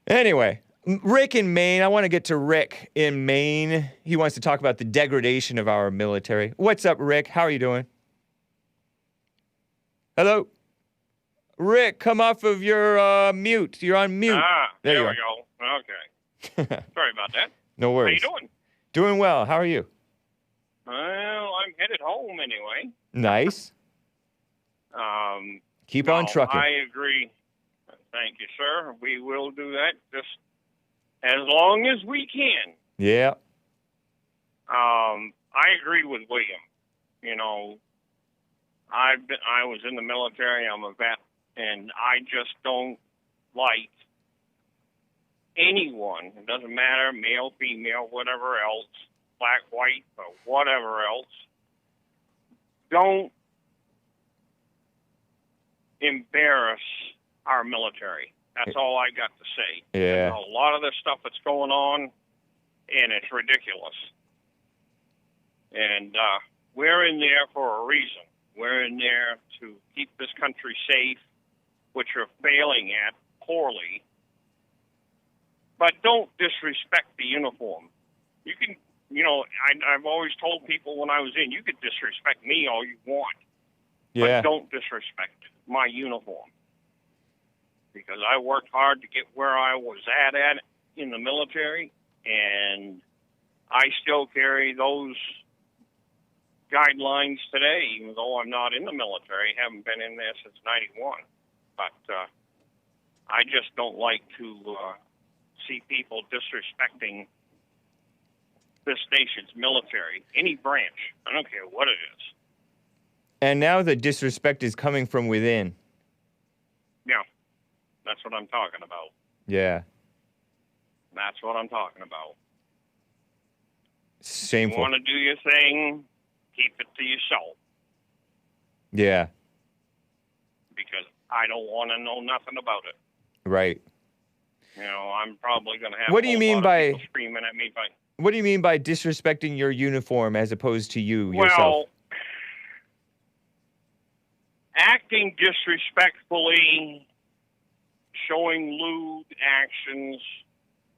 Anyway, Rick in Maine. I want to get to Rick in Maine. He wants to talk about the degradation of our military. What's up, Rick? How are you doing? Hello? Rick, come off of your mute. You're on mute. There we go. Okay. Sorry about that. No worries. How you doing? Doing well. How are you? Well, I'm headed home anyway. Nice. Keep on trucking. I agree. Thank you, sir. We will do that just as long as we can. Yeah. I agree with William. You know, I was in the military. I'm a vet, and I just don't like anyone. It doesn't matter, male, female, whatever else, black, white, or whatever else, don't embarrass our military. That's all I got to say. Yeah. There's a lot of this stuff that's going on, and it's ridiculous. And we're in there for a reason. We're in there to keep this country safe, which we're failing at poorly. But don't disrespect the uniform. You can, I've always told people when I was in, you could disrespect me all you want. Yeah. But don't disrespect my uniform. Because I worked hard to get where I was at in the military, and I still carry those guidelines today, even though I'm not in the military. Haven't been in there since 91. But I just don't like to see people disrespecting this nation's military, any branch. I don't care what it is. And now the disrespect is coming from within. Yeah, that's what I'm talking about. Yeah. That's what I'm talking about. Shameful. You want to do your thing, keep it to yourself. Yeah. Because I don't want to know nothing about it. Right. I'm probably going to have What do you mean by people screaming at me. What do you mean by disrespecting your uniform as opposed to you yourself? Well, acting disrespectfully, showing lewd actions,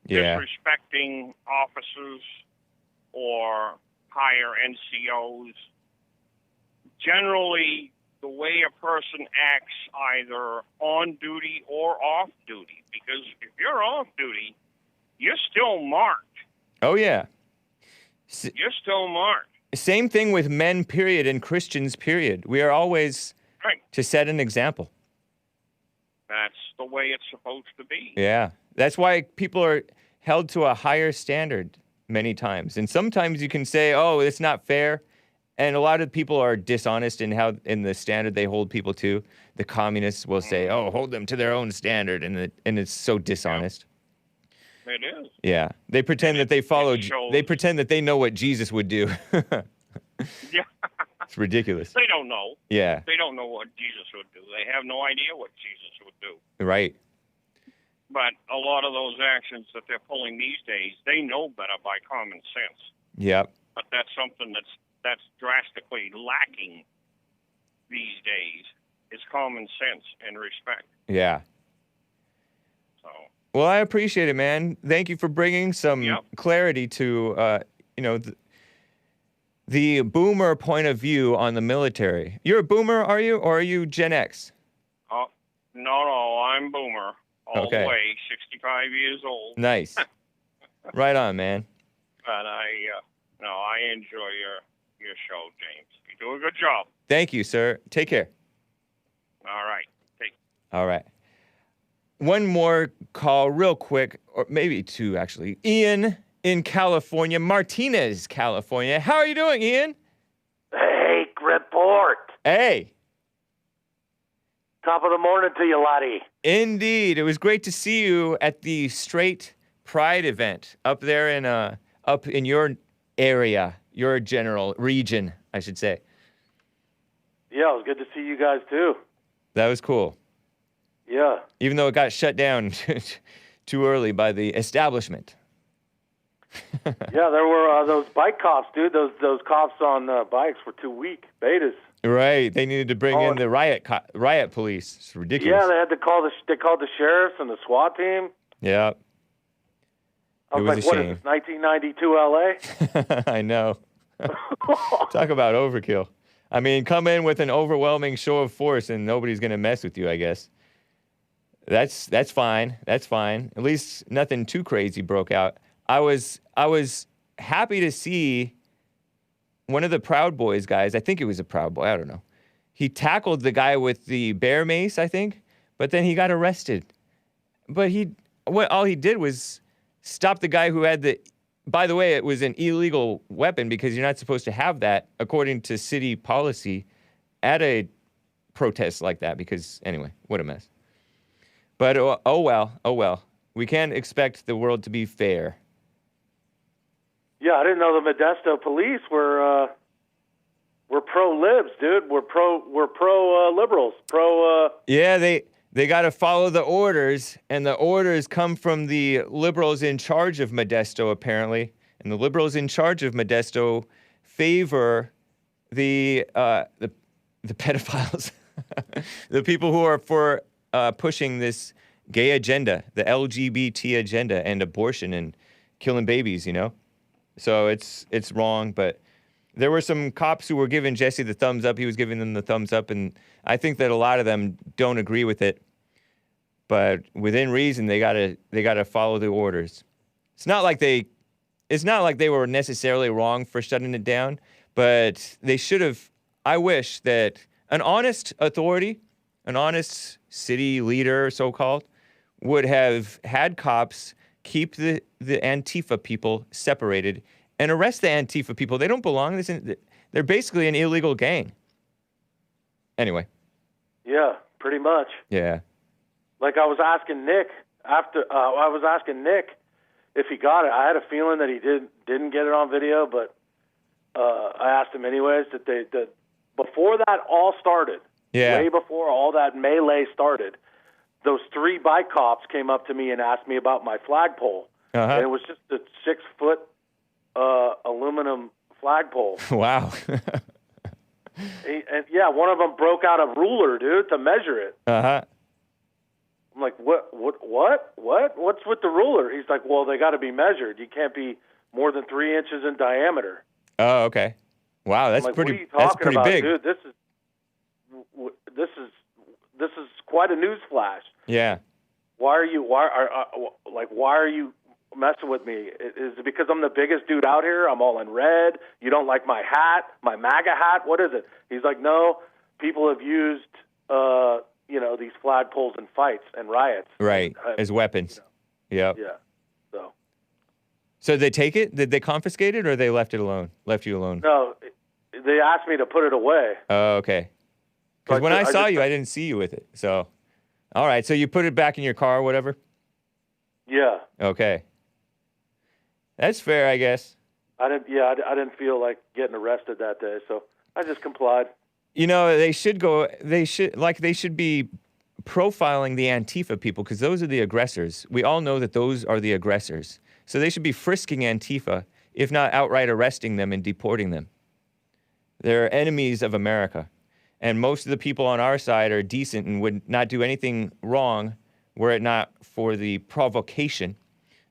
disrespecting officers or higher NCOs. Generally, the way a person acts either on duty or off duty. Because if you're off duty, you're still marked. Oh, yeah. You're still marked. Same thing with men, period, and Christians, period. We are always right to set an example. That's the way it's supposed to be. Yeah. That's why people are held to a higher standard many times. And sometimes you can say, oh, it's not fair. And a lot of people are dishonest in the standard they hold people to. The communists will say, oh, hold them to their own standard. And it's so dishonest. Yeah. It is. Yeah. They pretend that they follow, they pretend that they know what Jesus would do. Yeah. It's ridiculous. They don't know. Yeah. They don't know what Jesus would do. They have no idea what Jesus would do. Right. But a lot of those actions that they're pulling these days, they know better by common sense. Yep. But that's something that's drastically lacking these days is common sense and respect. Yeah. So. Well, I appreciate it, man. Thank you for bringing some clarity to, the boomer point of view on the military. You're a boomer, are you? Or are you Gen X? Oh, no, I'm boomer. All the way, 65 years old. Nice. Right on, man. But I enjoy your show, James. You do a good job. Thank you, sir. Take care. All right. All right. One more call real quick, or maybe two, actually. Ian in California, Martinez, California. How are you doing, Ian? Hake Report. Hey. Top of the morning to you, laddie. Indeed. It was great to see you at the Straight Pride event up there up in your area, your general region, I should say. Yeah, it was good to see you guys, too. That was cool. Yeah. Even though it got shut down too early by the establishment. Yeah, there were those bike cops, dude. Those cops on bikes were too weak. Betas. Right. They needed to bring in the riot police. It's ridiculous. Yeah, they had to call they called the sheriffs and the SWAT team. Yeah. I was like, what is this, 1992 LA? I know. Talk about overkill. I mean, come in with an overwhelming show of force and nobody's going to mess with you, I guess. That's fine. That's fine. At least nothing too crazy broke out. I was happy to see one of the Proud Boys guys. I think it was a Proud Boy. I don't know. He tackled the guy with the bear mace, I think, but then he got arrested. But all he did was stop the guy who had by the way, it was an illegal weapon because you're not supposed to have that according to city policy at a protest like that because, anyway, what a mess. But oh well. We can't expect the world to be fair. Yeah, Yeah, I didn't know the Modesto police were pro-libs, dude. We're pro liberals. Yeah, they got to follow the orders, and the orders come from the liberals in charge of Modesto, apparently. And the liberals in charge of Modesto favor the pedophiles, the people who are for pushing this gay agenda, the LGBT agenda, and abortion and killing babies, you know? So it's wrong, but there were some cops who were giving Jesse the thumbs up. He was giving them the thumbs up, and I think that a lot of them don't agree with it. But within reason, they gotta follow the orders. It's not like they were necessarily wrong for shutting it down, but they should have. I wish that an honest authority, an honest city leader, so-called, would have had cops keep the Antifa people separated and arrest the Antifa people. They don't belong. They're basically an illegal gang. Anyway. Yeah, pretty much. Yeah. Like I was asking Nick if he got it. I had a feeling that he didn't get it on video, but I asked him anyways. That before that all started, way before all that melee started, those 3 bike cops came up to me and asked me about my flagpole, and it was just a 6-foot aluminum flagpole. Wow. One of them broke out a ruler, dude, to measure it. I'm like, what? What's with the ruler? He's like, well, they got to be measured. You can't be more than 3 inches in diameter. Oh, okay. Wow, that's like, pretty. What are you talking about, big, dude. This is quite a news flash. Yeah. Why are you messing with me? Is it because I'm the biggest dude out here? I'm all in red. You don't like my hat, my MAGA hat? What is it? He's like, no. People have used, these flagpoles in fights and riots. Right, as weapons. Yeah. So did they take it? Did they confiscate it, or they left you alone? No, they asked me to put it away. Oh, okay. Because when I saw you, I didn't see you with it. So, all right. So you put it back in your car or whatever? Yeah. Okay. That's fair, I guess. I didn't feel like getting arrested that day, so I just complied. You know, they should be profiling the Antifa people, because those are the aggressors. We all know that those are the aggressors. So they should be frisking Antifa, if not outright arresting them and deporting them. They're enemies of America. And most of the people on our side are decent and would not do anything wrong were it not for the provocation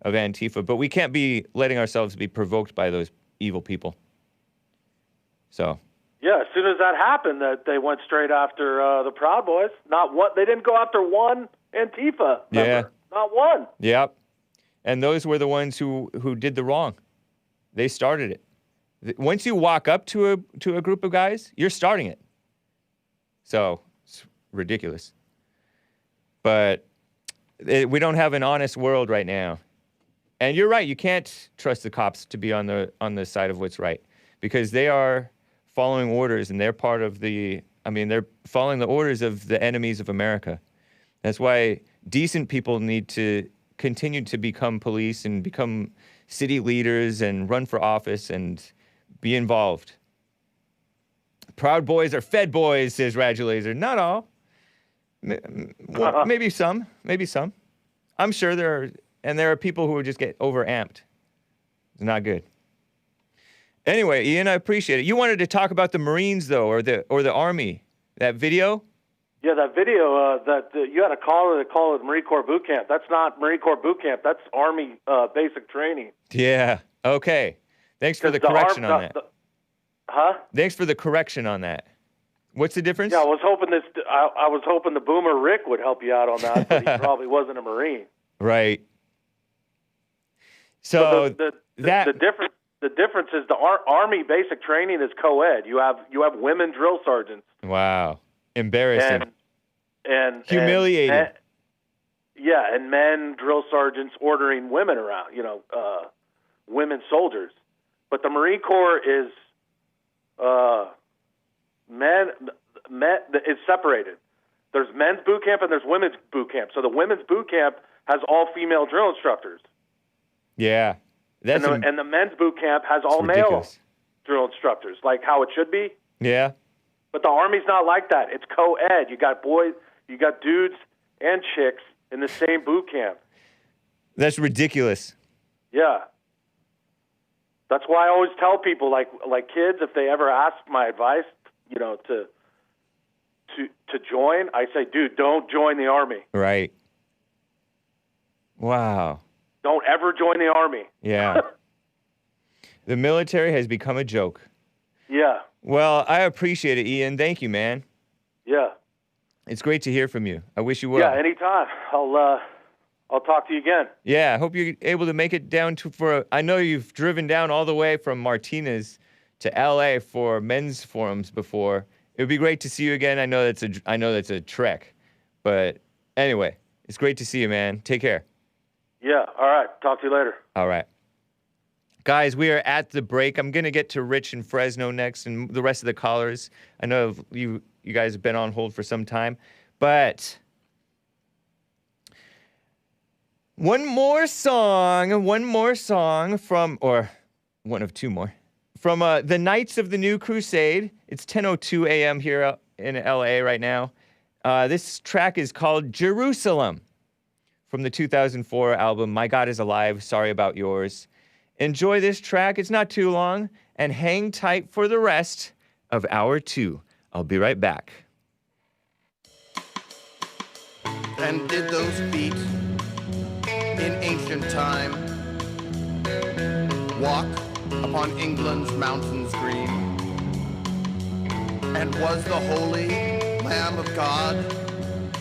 of Antifa. But we can't be letting ourselves be provoked by those evil people. So. Yeah, as soon as that happened, that they went straight after the Proud Boys. They didn't go after one Antifa member. Yeah. Not one. Yep. And those were the ones who did the wrong. They started it. Once you walk up to a group of guys, you're starting it. So it's ridiculous. But we don't have an honest world right now. And you're right. You can't trust the cops to be on the side of what's right, because they are following orders, and they're part of they're following the orders of the enemies of America. That's why decent people need to continue to become police and become city leaders and run for office and be involved. Proud boys are fed boys, says Radulaser. Not all. Well, maybe some. I'm sure there are people who just get overamped. It's not good. Anyway, Ian, I appreciate it. You wanted to talk about the Marines, though, or the Army. That video? Yeah, that video you had to call it Marine Corps Boot Camp. That's not Marine Corps Boot Camp. That's Army basic training. Yeah. Okay. Thanks for the correction on that. Thanks for the correction on that. What's the difference? Yeah, I was hoping the Boomer Rick would help you out on that, but he probably wasn't a Marine. Right. So the difference is the Army basic training is co-ed. You have women drill sergeants. Wow. Embarrassing. And humiliating. And men drill sergeants ordering women around, women soldiers. But the Marine Corps is men it's separated. There's men's boot camp and there's women's boot camp. So the women's boot camp has all female drill instructors. Yeah. That's and the men's boot camp has all male drill instructors, like how it should be. Yeah. But the Army's not like that. It's co-ed. You got boys, you got dudes and chicks in the same boot camp. That's ridiculous. Yeah. That's why I always tell people, like kids, if they ever ask my advice, you know, to join, I say, dude, don't join the Army. Right. Wow. Don't ever join the Army. Yeah. The military has become a joke. Yeah. Well, I appreciate it, Ian. Thank you, man. Yeah. It's great to hear from you. I wish you well. Yeah, anytime. I'll talk to you again. Yeah, I hope you're able to make it down I know you've driven down all the way from Martinez to LA for men's forums before. It would be great to see you again. I know that's a trek. But anyway, it's great to see you, man. Take care. Yeah, all right. Talk to you later. All right. Guys, we are at the break. I'm going to get to Rich in Fresno next and the rest of the callers. I know you guys have been on hold for some time, but one more song from, or one of two more, from the Knights of the New Crusade. It's 10:02 a.m. here in LA right now. This track is called Jerusalem from the 2004 album My God is Alive, Sorry About Yours. Enjoy this track. It's not too long. And hang tight for the rest of hour 2. I'll be right back. And did those feet in ancient time walk upon England's mountains green? And was the holy Lamb of God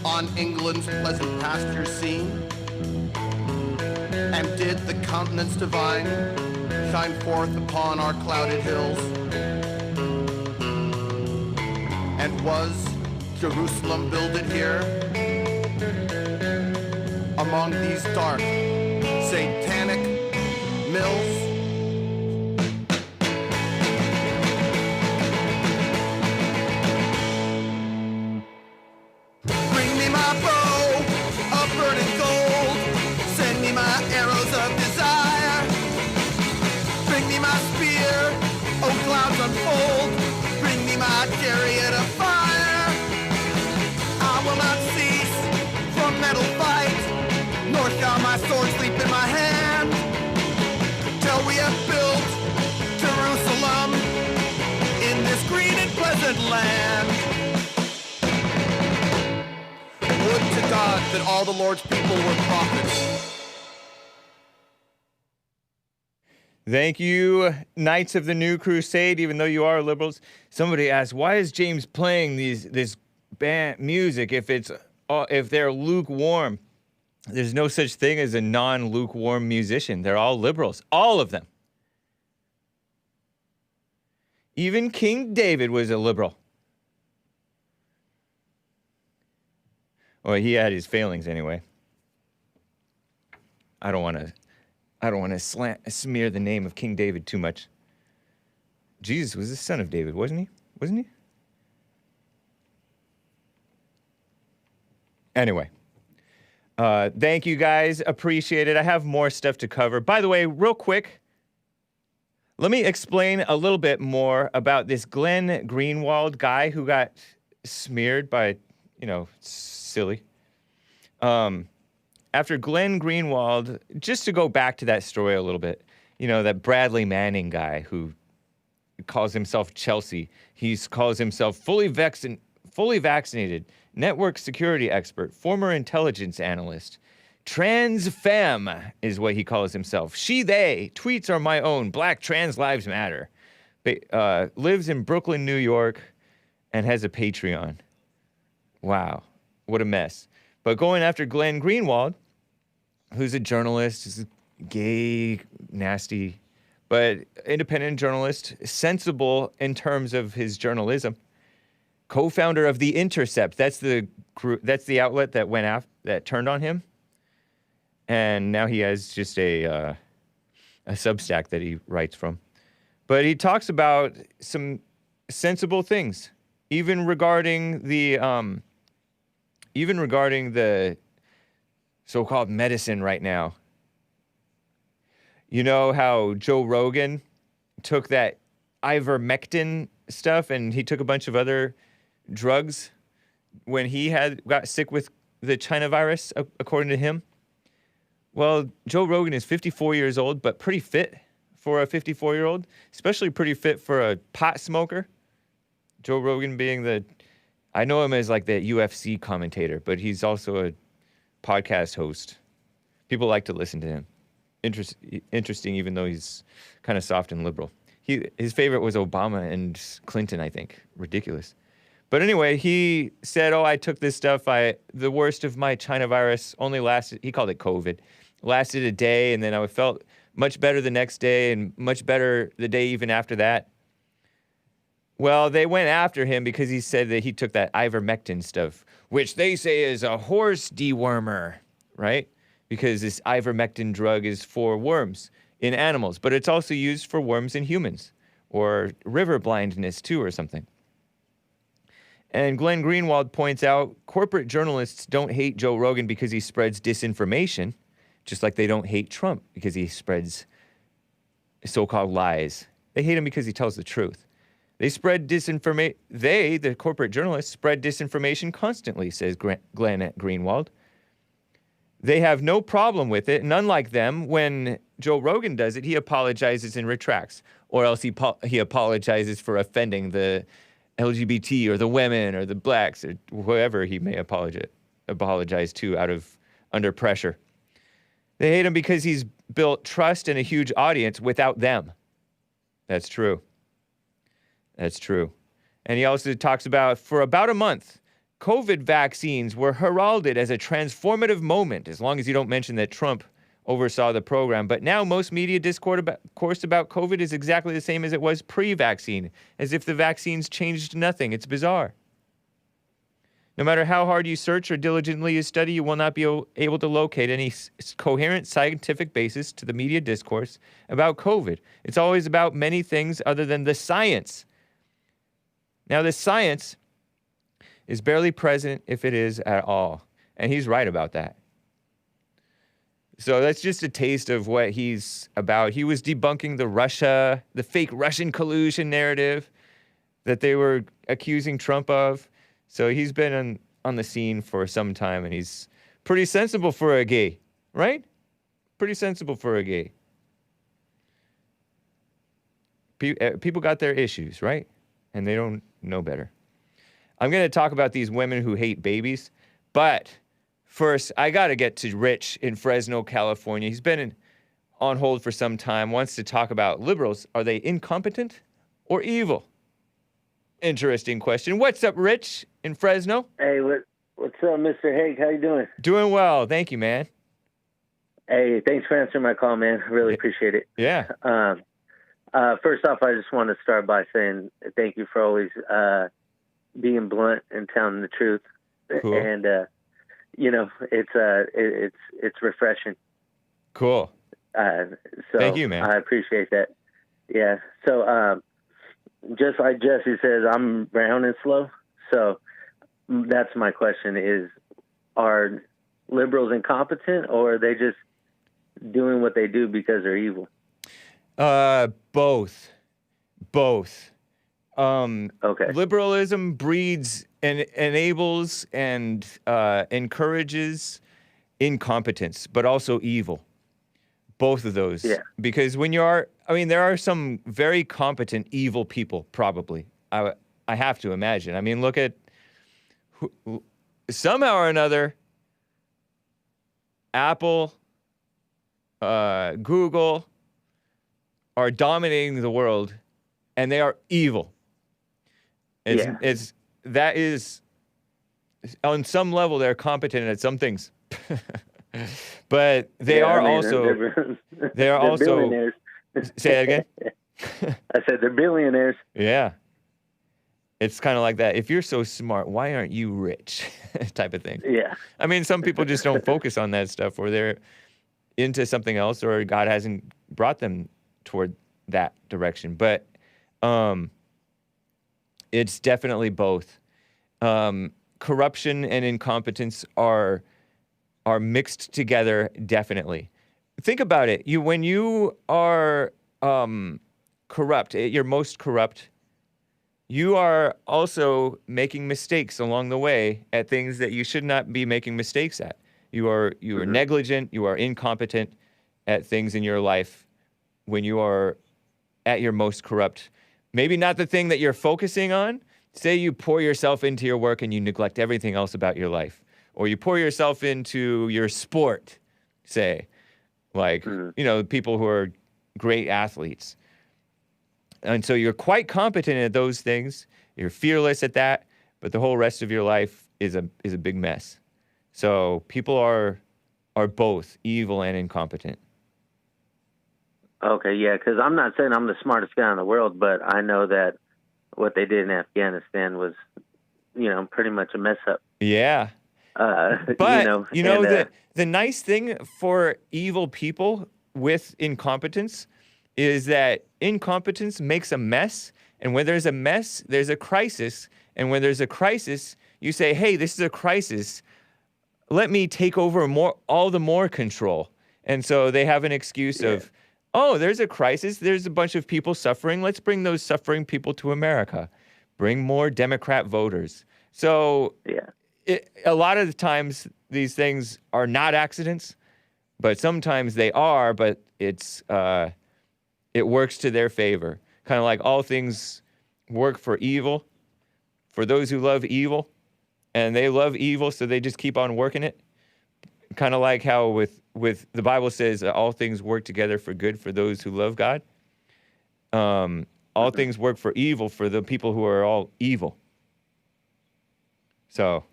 on England's pleasant pastures seen? And did the countenance divine shine forth upon our clouded hills? And was Jerusalem builded here among these dark, satanic mills? Bring me my bow of burning gold. Send me my arrows of desire. Bring me my spear, oh clouds unfold. Bring me my chariot of fire. I will not cease from metal fight, nor shall my sword sleep in my hand, till we have built Jerusalem in this green and pleasant land. Would to God that all the Lord's people were prophets. Thank you, Knights of the New Crusade, even though you are liberals. Somebody asked, why is James playing this band music if they're lukewarm? There's no such thing as a non-lukewarm musician. They're all liberals, all of them. Even King David was a liberal. Well, he had his failings anyway. I don't want to smear the name of King David too much. Jesus was the son of David, wasn't he? Wasn't he? Anyway. Thank you guys. Appreciate it. I have more stuff to cover. By the way, real quick, let me explain a little bit more about this Glenn Greenwald guy who got smeared by, silly. After Glenn Greenwald, just to go back to that story a little bit, that Bradley Manning guy who calls himself Chelsea. He calls himself fully vaccinated, network security expert, former intelligence analyst. Trans femme is what he calls himself. She, they, tweets are my own. Black trans lives matter. Lives in Brooklyn, New York, and has a Patreon. Wow, what a mess. But going after Glenn Greenwald, who's a journalist, is gay, nasty, but independent journalist, sensible in terms of his journalism. Co-founder of The Intercept. That's the outlet that turned on him. And now he has just a Substack that he writes from. But he talks about some sensible things, even regarding the so-called medicine right now. You know how Joe Rogan took that ivermectin stuff and he took a bunch of other drugs when he got sick with the China virus, according to him? Well, Joe Rogan is 54 years old, but pretty fit for a 54-year-old, especially pretty fit for a pot smoker. Joe Rogan being I know him as like the UFC commentator, but he's also a podcast host. People like to listen to him. Interesting, even though he's kind of soft and liberal. His favorite was Obama and Clinton, I think. Ridiculous. But anyway, he said, I took this stuff. The worst of my China virus only lasted, he called it COVID, lasted a day, and then I felt much better the next day and much better the day even after that. Well, they went after him because he said that he took that ivermectin stuff, which they say is a horse dewormer, right? Because this ivermectin drug is for worms in animals, but it's also used for worms in humans, or river blindness too, or something. And Glenn Greenwald points out corporate journalists don't hate Joe Rogan because he spreads disinformation, just like they don't hate Trump because he spreads so-called lies. They hate him because he tells the truth. They spread disinformation. The corporate journalists, spread disinformation constantly, says Glenn Greenwald. They have no problem with it, and unlike them, when Joe Rogan does it, he apologizes and retracts, or else he apologizes for offending the LGBT or the women or the blacks or whoever he may apologize to under pressure. They hate him because he's built trust and a huge audience without them. That's true. That's true. And he also talks about, for about a month, COVID vaccines were heralded as a transformative moment, as long as you don't mention that Trump oversaw the program. But now most media discourse about COVID is exactly the same as it was pre-vaccine, as if the vaccines changed nothing. It's bizarre. No matter how hard you search or diligently you study, you will not be able to locate any coherent scientific basis to the media discourse about COVID. It's always about many things other than the science. Now, the science is barely present, if it is at all. And he's right about that. So that's just a taste of what he's about. He was debunking the fake Russian collusion narrative that they were accusing Trump of. So he's been on the scene for some time, and he's pretty sensible for a gay, right? Pretty sensible for a gay. People got their issues, right? And they don't know better. I'm going to talk about these women who hate babies, but first, I got to get to Rich in Fresno, California. He's been on hold for some time, wants to talk about liberals. Are they incompetent or evil? Interesting question. What's up, Rich in Fresno? Hey, what's up, Mr. Hake? How you doing? Doing well. Thank you, man. Hey, thanks for answering my call, man. Really appreciate it. Yeah. First off, I just want to start by saying thank you for always being blunt and telling the truth. Cool. And it's refreshing. Cool. So thank you, man. I appreciate that. Yeah. So just like Jesse says, I'm brown and slow. So that's my question: is are liberals incompetent, or are they just doing what they do because they're evil? Both. Okay. Liberalism breeds and enables and encourages incompetence, but also evil. Both of those. Yeah. Because there are some very competent evil people, probably. I have to imagine. I mean, look at somehow or another, Apple, Google are dominating the world, and they are evil. That is, on some level, they're competent at some things. But they are also billionaires. Say that again? I said they're billionaires. Yeah. It's kind of like that. If you're so smart, why aren't you rich? Type of thing. Yeah. I mean, some people just don't focus on that stuff, or they're into something else, or God hasn't brought them toward that direction. But it's definitely both. Corruption and incompetence are mixed together, definitely. think about it. When you are corrupt, at your most corrupt, you are also making mistakes along the way at things that you should not be making mistakes at. You are negligent, you are incompetent at things in your life when you are at your most corrupt. Maybe not the thing that you're focusing on. Say you pour yourself into your work and you neglect everything else about your life. Or you pour yourself into your sport, say. Like, people who are great athletes. And so you're quite competent at those things. You're fearless at that, but the whole rest of your life is a big mess. So people are both evil and incompetent. Okay, yeah, because I'm not saying I'm the smartest guy in the world, but I know that what they did in Afghanistan was, pretty much a mess up. Yeah. But, the nice thing for evil people with incompetence is that incompetence makes a mess, and when there's a mess, there's a crisis, and when there's a crisis, you say, hey, this is a crisis, let me take over all the more control. And so they have an excuse of, oh, there's a crisis, there's a bunch of people suffering, let's bring those suffering people to America. Bring more Democrat voters. So a lot of the times these things are not accidents, but sometimes they are, but it works to their favor. Kind of like all things work for evil, for those who love evil, and they love evil, so they just keep on working it. Kind of like how with the Bible says all things work together for good for those who love God. All things work for evil for the people who are all evil. So,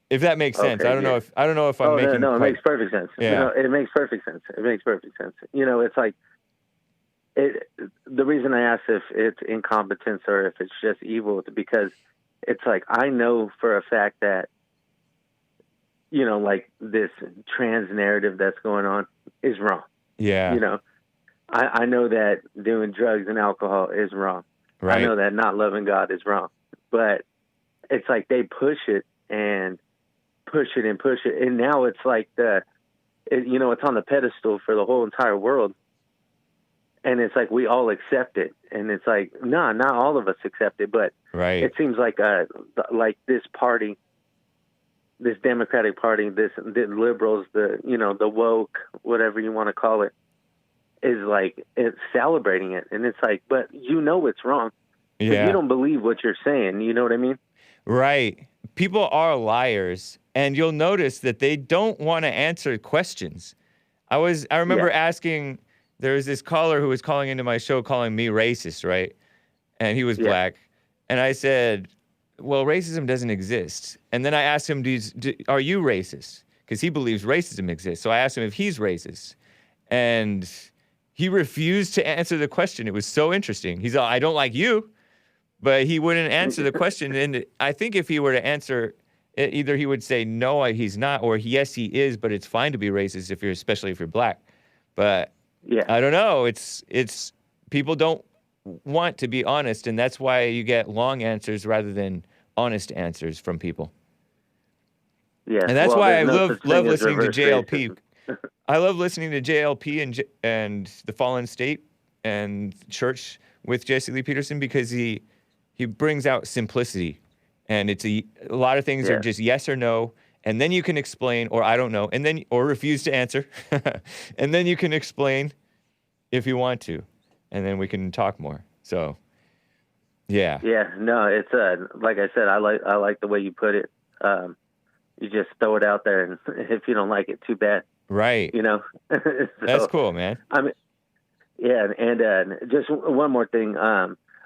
if that makes sense, I don't know if I'm making. No, it makes perfect sense. Yeah. It makes perfect sense. It makes perfect sense. It's like the reason I asked if it's incompetence or if it's just evil, because it's like I know for a fact that like this trans narrative that's going on is wrong. Yeah. I know that doing drugs and alcohol is wrong. Right. I know that not loving God is wrong. But it's like they push it and push it and push it. And now it's like it's on the pedestal for the whole entire world. And it's like we all accept it. And it's like, no, not all of us accept it. But it seems like this party, this Democratic Party, the liberals, the woke, whatever you want to call it, is like it's celebrating it. And it's like, but it's wrong. Yeah. You don't believe what you're saying. You know what I mean? Right. People are liars, and you'll notice that they don't want to answer questions. I remember asking, there was this caller who was calling into my show calling me racist, right? And he was black. And I said, well, racism doesn't exist. And then I asked him, are you racist? Because he believes racism exists. So I asked him if he's racist. And he refused to answer the question. It was so interesting. He's I don't like you. But he wouldn't answer the question. And I think if he were to answer, either he would say, no, he's not, or yes, he is, but it's fine to be racist especially if you're black. But I don't know. It's people don't want to be honest, and that's why you get long answers rather than honest answers from people. Yeah. And that's why I love listening to JLP. I love listening to JLP and the Fallen State and Church with Jesse Lee Peterson because he brings out simplicity, and it's a lot of things are just yes or no, and then you can explain, or I don't know, and then or refuse to answer, and then you can explain if you want to, and then we can talk more. So, yeah. Yeah. No, it's like I said, I like the way you put it. You just throw it out there, and if you don't like it, too bad. Right. So, that's cool, man. I mean, yeah, and just one more thing.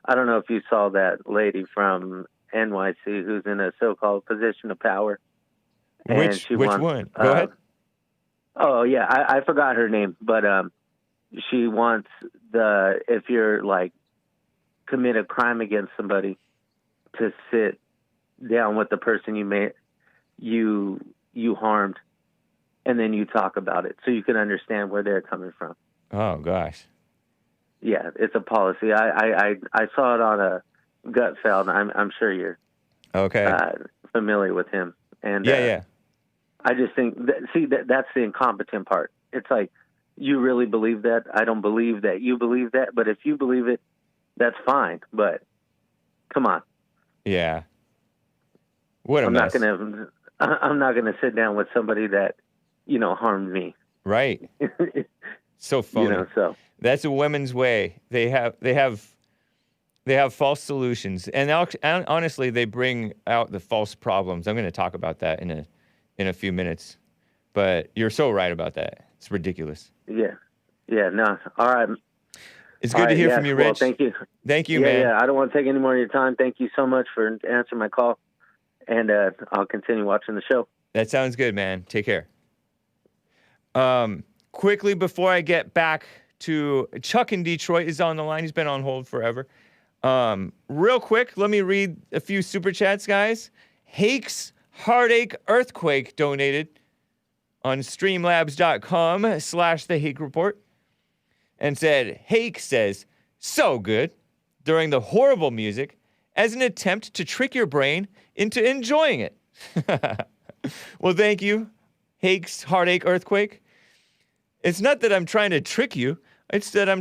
I don't know if you saw that lady from NYC who's in a so-called position of power. Which one? Go ahead. Oh, yeah, I forgot her name, but she wants if you're like commit a crime against somebody, to sit down with the person you harmed, and then you talk about it so you can understand where they're coming from. Oh, gosh. Yeah, it's a policy. I saw it on a Gutfeld. I'm sure you're familiar with him. And yeah. I just think that's the incompetent part. It's like, you really believe that? I don't believe that you believe that. But if you believe it, that's fine. But come on. Yeah. What a mess. I'm not gonna sit down with somebody that, harmed me. Right. So phony. So that's a women's way. They have false solutions, and honestly, they bring out the false problems. I'm going to talk about that in a few minutes. But you're so right about that. It's ridiculous. Yeah. No. All right. It's good to hear from you, Rich. Well, thank you. Thank you, man. Yeah. I don't want to take any more of your time. Thank you so much for answering my call, and I'll continue watching the show. That sounds good, man. Take care. Quickly, before I get back to Chuck in Detroit is on the line. He's been on hold forever. Real quick, let me read a few super chats, guys. Hake's Heartache Earthquake donated on streamlabs.com/the Hake Report and said, Hake says, so good during the horrible music as an attempt to trick your brain into enjoying it. Well, thank you, Hake's Heartache Earthquake. It's not that I'm trying to trick you. It's that I'm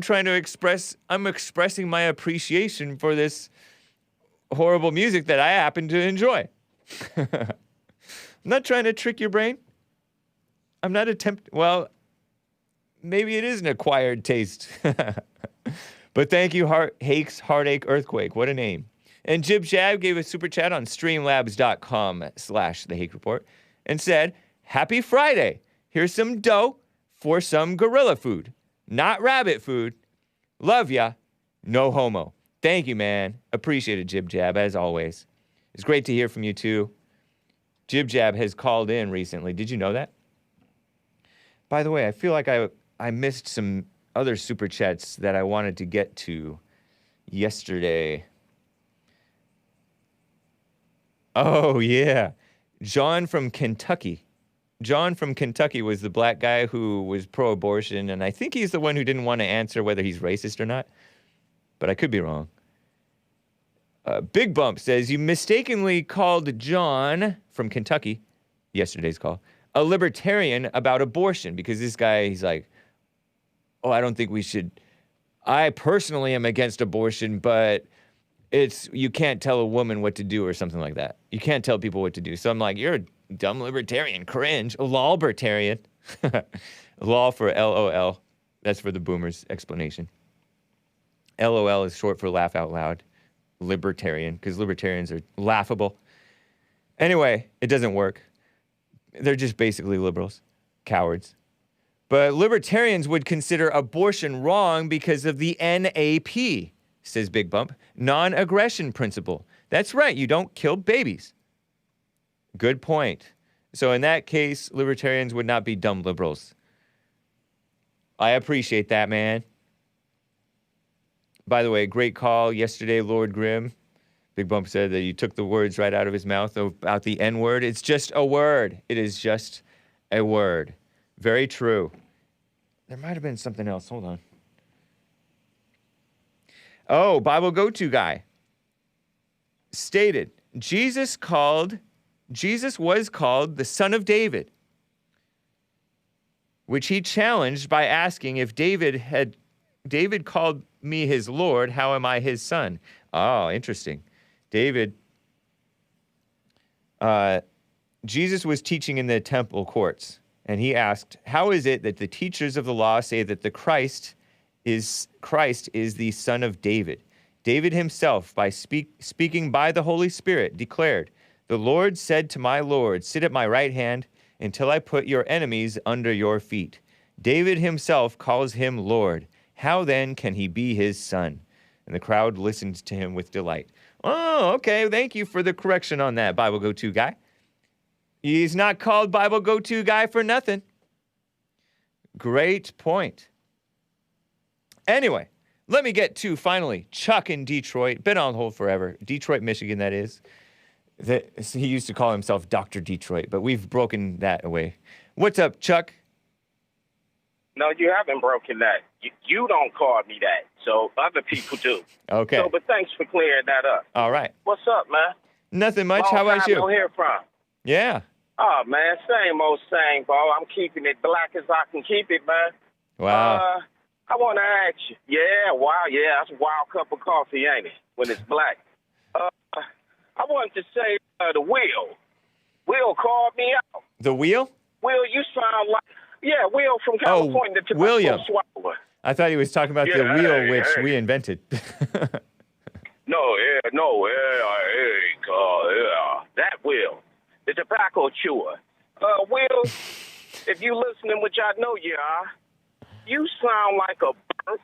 expressing my appreciation for this horrible music that I happen to enjoy. I'm not trying to trick your brain. I'm not well, maybe it is an acquired taste. But thank you, Hake's Heartache Earthquake. What a name. And Jib Jab gave a super chat on streamlabs.com/the Hake Report and said, Happy Friday. Here's some dough for some gorilla food. Not rabbit food. Love ya. No homo. Thank you, man. Appreciate it, Jib Jab, as always. It's great to hear from you, too. Jib Jab has called in recently. Did you know that? By the way, I feel like I missed some other super chats that I wanted to get to yesterday. Oh, yeah. John from Kentucky. John from Kentucky was the black guy who was pro-abortion, and I think he's the one who didn't want to answer whether he's racist or not. But I could be wrong. Big Bump says, you mistakenly called John from Kentucky, yesterday's call, a libertarian about abortion, because this guy, he's like, I don't think we should. I personally am against abortion, but you can't tell a woman what to do or something like that. You can't tell people what to do. So I'm like, you're a dumb libertarian, cringe, a lolbertarian. Law for LOL. That's for the boomers explanation. LOL is short for laugh out loud. Libertarian, because libertarians are laughable. Anyway, it doesn't work. They're just basically liberals, cowards. But libertarians would consider abortion wrong because of the NAP, says Big Bump, non-aggression principle. That's right, you don't kill babies. Good point. So in that case, libertarians would not be dumb liberals. I appreciate that, man. By the way, great call yesterday, Lord Grimm. Big Bump said that you took the words right out of his mouth about the N-word. It's just a word. It is just a word. Very true. There might have been something else. Hold on. Oh, Bible go-to guy. Stated, Jesus was called the Son of David, which he challenged by asking if David called me his Lord, how am I his son? Oh, interesting. Jesus was teaching in the temple courts, and he asked, how is it that the teachers of the law say that the Christ is the son of David? David himself, by speaking by the Holy Spirit, declared, the Lord said to my Lord, sit at my right hand until I put your enemies under your feet. David himself calls him Lord. How then can he be his son? And the crowd listened to him with delight. Oh, okay. Thank you for the correction on that, Bible go-to guy. He's not called Bible go-to guy for nothing. Great point. Anyway, let me get to, finally, Chuck in Detroit. Been on hold forever. Detroit, Michigan, that is. He used to call himself Dr. Detroit, but we've broken that away. What's up, Chuck? No, you haven't broken that. You don't call me that, so other people do. Okay. So, but thanks for clearing that up. All right. What's up, man? Nothing much. Long How about time you? No hear from. Yeah. Oh, man, same old same, bro. I'm keeping it black as I can keep it, man. Wow. I want to ask you. Yeah, wow, yeah, that's a wild cup of coffee, ain't it, when it's black? I wanted to say the Will. Will called me out. The Wheel? Will, you sound like... Yeah, Will from California. The William. Swallower. I thought he was talking about the wheel, which we invented. That Will. The tobacco chewer. Will, if you listening, which I know you are, you sound like a burnt,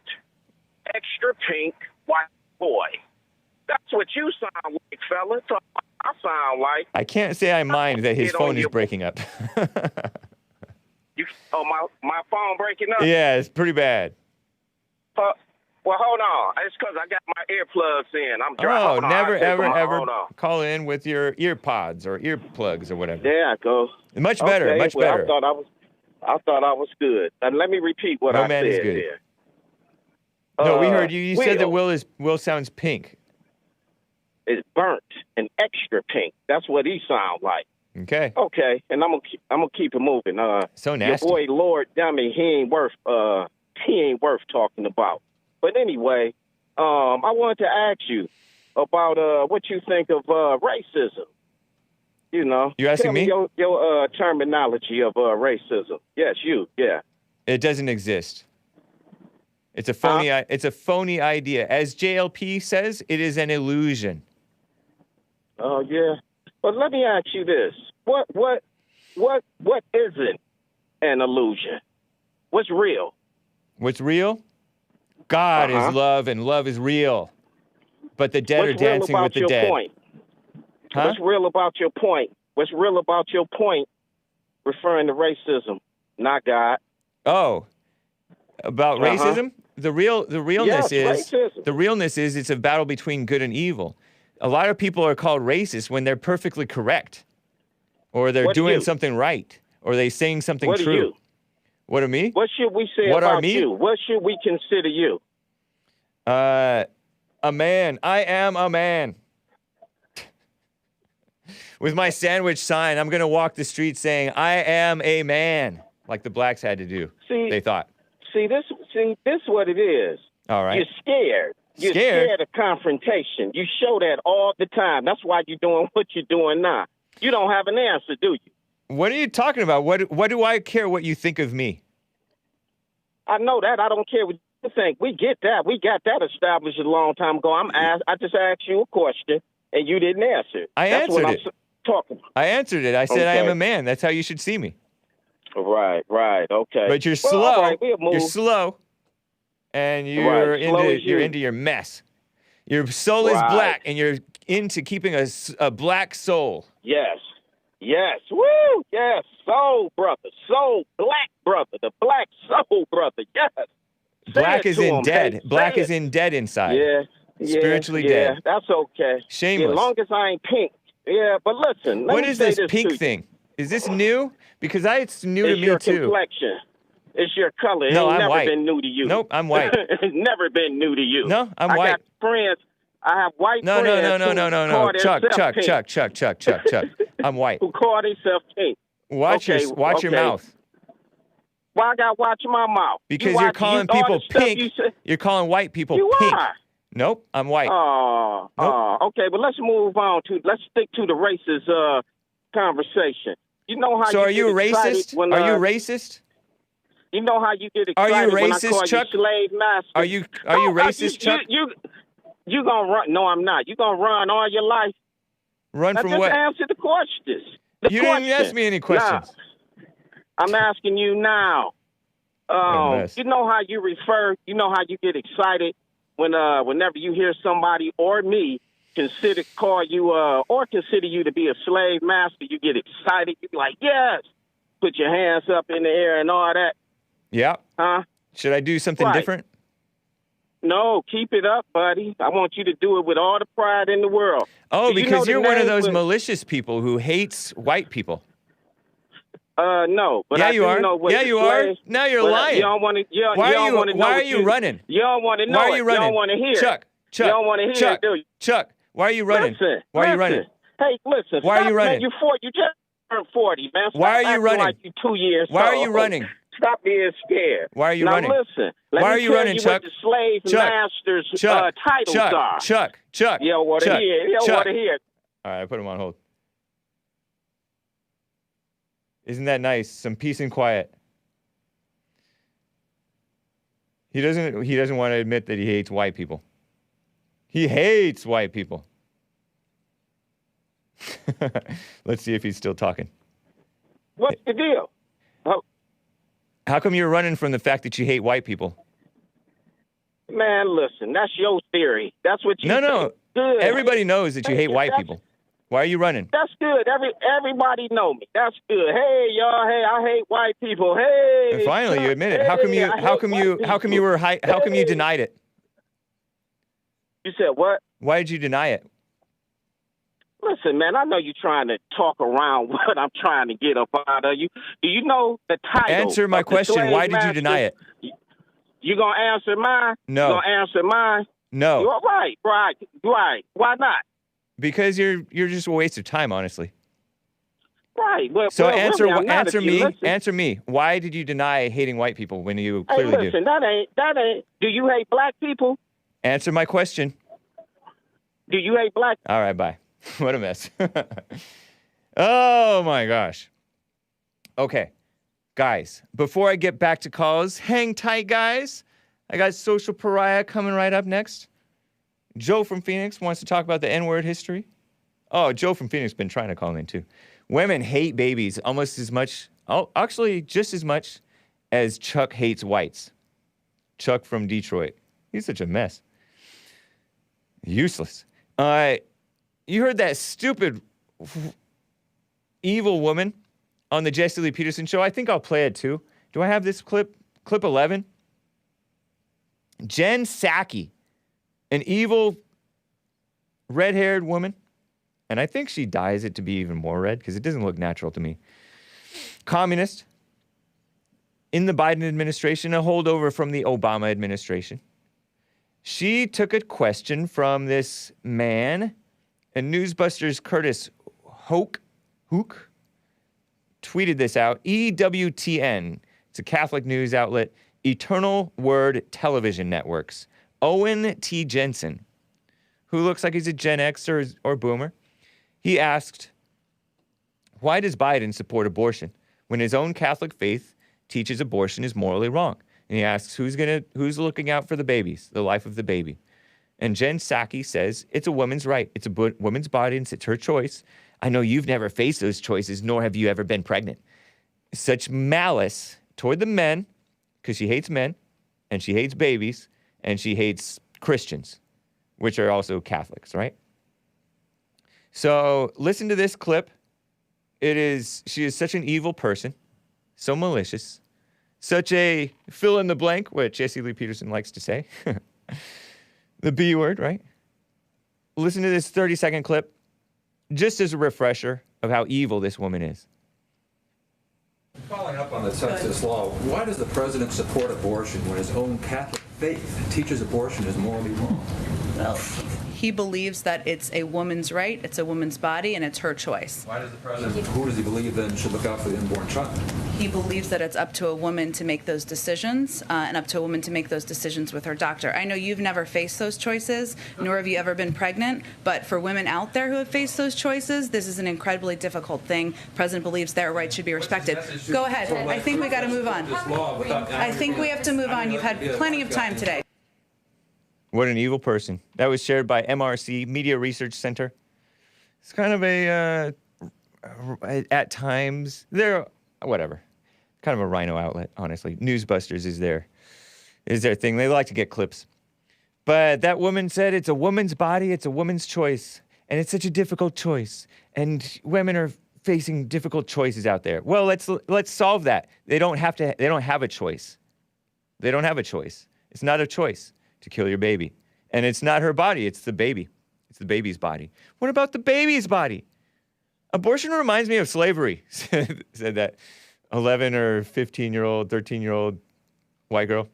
extra pink white boy. That's what you sound like, fella. So I sound like. I can't say I mind that his phone is breaking up. My phone breaking up? Yeah, it's pretty bad. Well, hold on. It's because I got my earplugs in. I'm driving. Oh, never, ever call in with your ear pods or earplugs or whatever. There I go. Much better, okay, much better. I thought I was good. And let me repeat what I said there. No, we heard you. You said that Will sounds pink. It's burnt and extra pink. That's what he sounds like. Okay. Okay, and I'm gonna keep it moving. So nasty. Your boy Lord Dummy, he ain't worth talking about. But anyway, I wanted to ask you about what you think of racism. You know, you asking me? Your terminology of racism. Yes, you. Yeah. It doesn't exist. It's a phony. It's a phony idea. As JLP says, it is an illusion. Oh yeah. But let me ask you this: what isn't an illusion? What's real? What's real? God is love, and love is real. But the dead are dancing with the dead. Point? Huh? What's real about your point? What's real about your point? Referring to racism, not God. Oh, about racism? The realness is racism. The realness is it's a battle between good and evil. A lot of people are called racist when they're perfectly correct, or they're doing something right, or they're saying something true. You? What are me? What should we say about you? What should we consider you? A man. I am a man. With my sandwich sign, I'm going to walk the street saying, I am a man, like the blacks had to do, they thought. See, this is what it is. All right. You're scared. You're scared of confrontation. You show that all the time. That's why you're doing what you're doing now. You don't have an answer, do you? What are you talking about? What do I care what you think of me? I know that. I don't care what you think. We get that. We got that established a long time ago. I just asked you a question, and you didn't answer. I answered it. Talking about. I answered it. I said I am a man. That's how you should see me. Right, okay. But you're slow. All right, we'll move. You're slow. And you're into your mess. Your soul is black, and you're into keeping a black soul. Yes. Woo. Yes. Soul brother. Soul black brother. The black soul brother. Yes. Black is in dead. Black is in dead inside. Yeah. Spiritually dead. Yeah, that's okay. Shameless. As long as I ain't pink. Yeah, but listen. What is this pink thing? Is this new? Because it's new to me too. It's your complexion. It's your color. No, I'm never white. Been new to you. Nope, I'm white. It's never been new to you. No, I'm white. I got friends. I have white friends. No. Chuck. I'm white. Who call themselves pink. Watch your mouth. Why I got to watch my mouth? Because you're calling people pink. You're calling white people pink. Are. Nope, I'm white. Okay, but let's move on let's stick to the racist conversation. You know how? So are you racist? Are you racist? You know how you get excited are you racist, when I call Chuck? You slave master? Are you racist, Chuck? You gonna run? No, I'm not. You gonna run all your life? Run from what? Just answer the questions. You didn't ask me any questions. Nah, I'm asking you now. You know how you refer? You know how you get excited whenever you hear somebody or me consider you to be a slave master? You get excited. You be like, yes. Put your hands up in the air and all that. Yeah. Huh? Should I do something different? No, keep it up, buddy. I want you to do it with all the pride in the world. Oh, because you're one of those malicious people who hates white people. No, but you are. You are. Now you're lying. You don't want to. Why are you running? You don't want to know. Why are you running? You don't want to hear. Chuck. You don't want to hear. Do you? Chuck. Why are you running? Listen. Why are you running? Hey, listen. Why are you running? You just turn 40, man. Stop Why are you acting running? Like you 2 years Why are old. you running? Stop being scared. Why are you now, running? Listen. Why are you running, Chuck? What the slave masters' titles are. Chuck. You don't want to hear. You don't want to hear. All right, I put him on hold. Isn't that nice? Some peace and quiet. He doesn't want to admit that he hates white people. He hates white people. Let's see if he's still talking. What's the deal? How come you're running from the fact that you hate white people? Man, listen, that's your theory. That's what you No. Good. Everybody knows that you hate white people. Why are you running? That's good. Everybody know me. That's good. Hey, y'all. Hey, I hate white people. Hey. And finally, you admit it. How come you denied it? You said what? Why did you deny it? Listen, man, I know you're trying to talk around what I'm trying to get up out of you. Do you know the title? Answer my question. Why did you deny it? You gonna answer mine? No. You gonna answer mine? No. You're right. Why not? Because you're just a waste of time, honestly. Right. Well, so really, answer me. Why did you deny hating white people when you clearly do? Listen, that ain't. Do you hate black people? Answer my question. Do you hate black? All right, bye. What a mess. Oh my gosh. Okay, guys. Before I get back to calls, hang tight, guys. I got Social Pariah coming right up next. Joe from Phoenix wants to talk about the N-word history. Oh, Joe from Phoenix been trying to call in too. Women hate babies almost as much, actually just as much as Chuck hates whites. Chuck from Detroit. He's such a mess. Useless. You heard that stupid, evil woman on the Jesse Lee Peterson show? I think I'll play it too. Do I have this clip? Clip 11? Jen Psaki, an evil red-haired woman. And I think she dyes it to be even more red because it doesn't look natural to me. Communist. In the Biden administration, a holdover from the Obama administration. She took a question from this man, and Newsbusters' Curtis Hook tweeted this out. EWTN, it's a Catholic news outlet, Eternal Word Television Networks. Owen T. Jensen, who looks like he's a Gen X or Boomer, he asked, why does Biden support abortion when his own Catholic faith teaches abortion is morally wrong? And he asks, who's looking out for the babies, the life of the baby? And Jen Psaki says, it's a woman's right. It's a woman's body, and it's her choice. I know you've never faced those choices, nor have you ever been pregnant. Such malice toward the men, because she hates men, and she hates babies, and she hates Christians, which are also Catholics, right? So listen to this clip. She is such an evil person, so malicious, such a fill in the blank, what Jesse Lee Peterson likes to say. The B word, right? Listen to this 30-second clip, just as a refresher of how evil this woman is. Following up on the Texas law, why does the president support abortion when his own Catholic faith teaches abortion is morally wrong? Well, he believes that it's a woman's right, it's a woman's body, and it's her choice. Why does the president, who does he believe then should look out for the unborn child? He believes that it's up to a woman to make those decisions, and up to a woman to make those decisions with her doctor. I know you've never faced those choices, nor have you ever been pregnant, but for women out there who have faced those choices, this is an incredibly difficult thing. The president believes their rights should be respected. Go ahead. I think we got to move on. I think we have to move on. You've had plenty of time today. What an evil person. That was shared by MRC, Media Research Center. It's kind of a, at times, whatever. Kind of a rhino outlet, honestly. Newsbusters is their thing. They like to get clips. But that woman said it's a woman's body, it's a woman's choice. And it's such a difficult choice. And women are facing difficult choices out there. Well, let's solve that. They don't have a choice. They don't have a choice. It's not a choice to kill your baby. And it's not her body, it's the baby. It's the baby's body. What about the baby's body? Abortion reminds me of slavery, said that 11 or 15-year-old, 13-year-old white girl.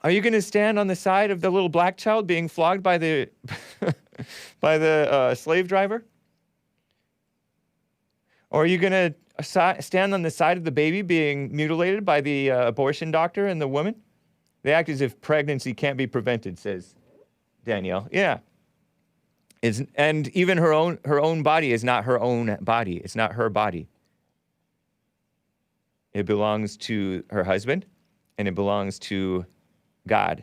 Are you going to stand on the side of the little black child being flogged by the by the slave driver? Or are you going to stand on the side of the baby being mutilated by the abortion doctor and the woman? They act as if pregnancy can't be prevented, says Danielle. Yeah. And even her own body is not her own body. It's not her body. It belongs to her husband, and it belongs to God.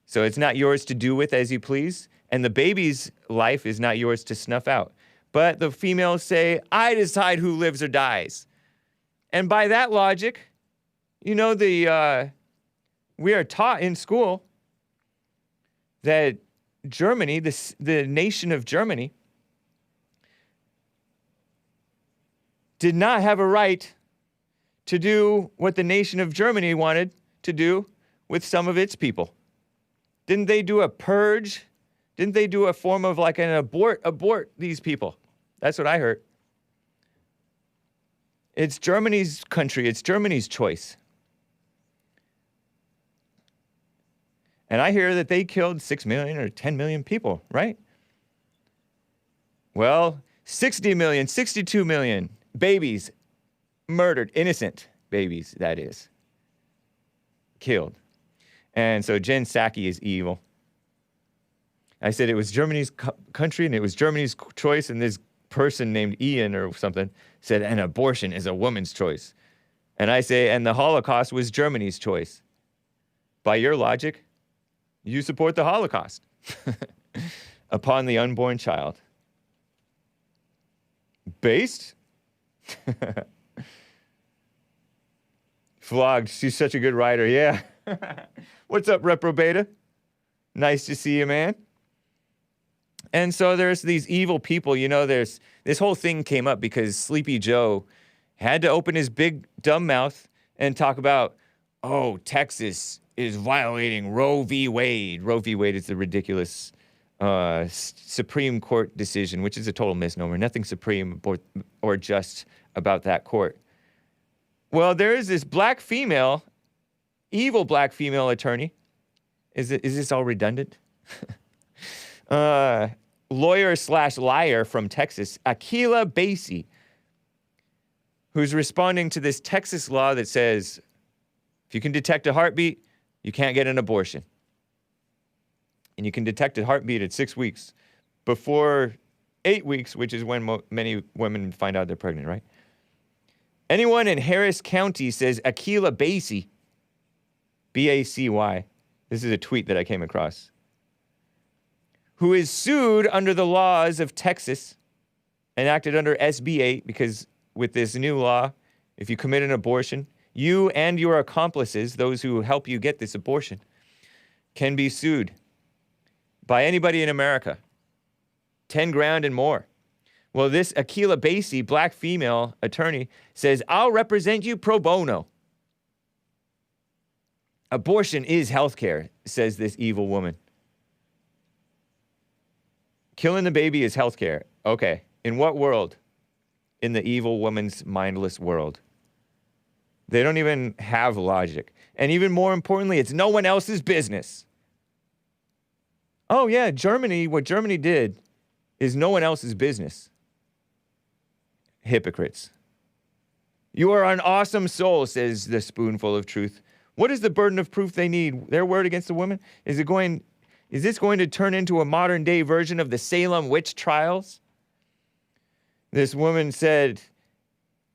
So it's not yours to do with as you please, and the baby's life is not yours to snuff out. But the females say, I decide who lives or dies. And by that logic, you know, we are taught in school that Germany, the nation of Germany, did not have a right to do what the nation of Germany wanted to do with some of its people. Didn't they do a purge? Didn't they do a form of like an abort these people? That's what I heard. It's Germany's country. It's Germany's choice. And I hear that they killed 6 million or 10 million people, right? Well, 60 million, 62 million babies murdered, innocent babies, that is, killed. And so Jen Psaki is evil. I said it was Germany's country and it was Germany's choice, and this person named Ian or something said an abortion is a woman's choice. And I say, and the Holocaust was Germany's choice. By your logic, you support the Holocaust upon the unborn child. Based? Flogged. She's such a good writer. Yeah. What's up, Reprobata? Nice to see you, man. And so there's these evil people. You know, this whole thing came up because Sleepy Joe had to open his big dumb mouth and talk about, oh, Texas is violating Roe v. Wade. Roe v. Wade is the ridiculous Supreme Court decision, which is a total misnomer. Nothing supreme or just about that court. Well, there is this black female, evil black female attorney. Is this all redundant? Lawyer/liar from Texas, Akila Basie, who's responding to this Texas law that says if you can detect a heartbeat, you can't get an abortion. And you can detect a heartbeat at 6 weeks. Before 8 weeks, which is when many women find out they're pregnant, right? Anyone in Harris County, says Akila Basie, B-A-C-Y. This is a tweet that I came across. Who is sued under the laws of Texas, enacted under SB 8, because with this new law, if you commit an abortion, you and your accomplices, those who help you get this abortion, can be sued by anybody in America. 10 grand and more. Well, this Akila Basie, black female attorney, says, I'll represent you pro bono. Abortion is healthcare, says this evil woman. Killing the baby is healthcare. Okay. In what world? In the evil woman's mindless world. They don't even have logic. And even more importantly, it's no one else's business. Oh, yeah, Germany, what Germany did is no one else's business. Hypocrites. You are an awesome soul, says the spoonful of truth. What is the burden of proof they need? Their word against the woman? Is this going to turn into a modern day version of the Salem witch trials? This woman said,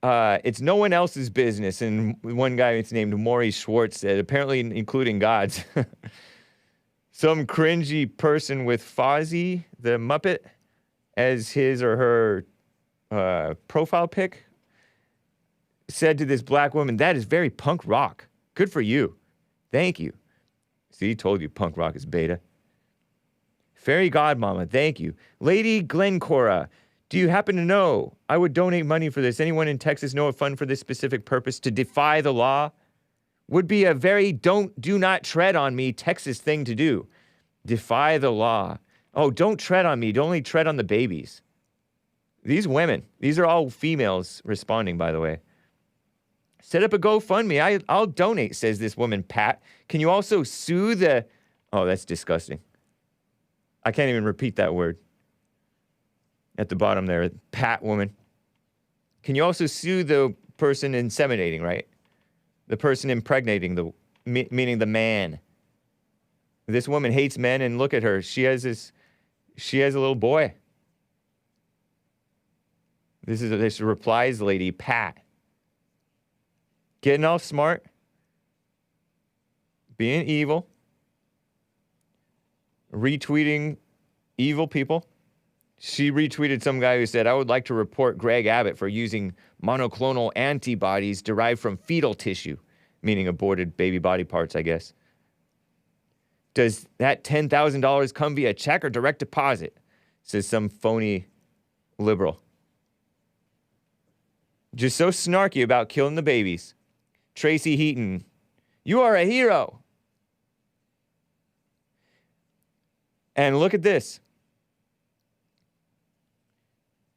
it's no one else's business. And one guy, it's named Maury Schwartz, said, apparently including God's. Some cringy person with Fozzie, the Muppet, as his or her profile pic, said to this black woman, that is very punk rock. Good for you. Thank you. See, told you punk rock is beta. Fairy Godmama, thank you. Lady Glencora, do you happen to know? I would donate money for this. Anyone in Texas know a fund for this specific purpose to defy the law? Would be a very do not tread on me Texas thing to do. Defy the law. Oh, don't tread on me. Don't only tread on the babies. These women, these are all females responding, by the way. Set up a GoFundMe. I'll donate, says this woman, Pat. Can you also sue the... Oh, that's disgusting. I can't even repeat that word. At the bottom there, Pat woman. Can you also sue the person inseminating, right? The person impregnating, meaning the man. This woman hates men, and look at her. She has a little boy. This replies lady, Pat. Getting all smart. Being evil. Retweeting evil people. She retweeted some guy who said, I would like to report Greg Abbott for using monoclonal antibodies derived from fetal tissue, meaning aborted baby body parts, I guess. Does that $10,000 come via check or direct deposit? Says some phony liberal. Just so snarky about killing the babies. Tracy Heaton, you are a hero. And look at this.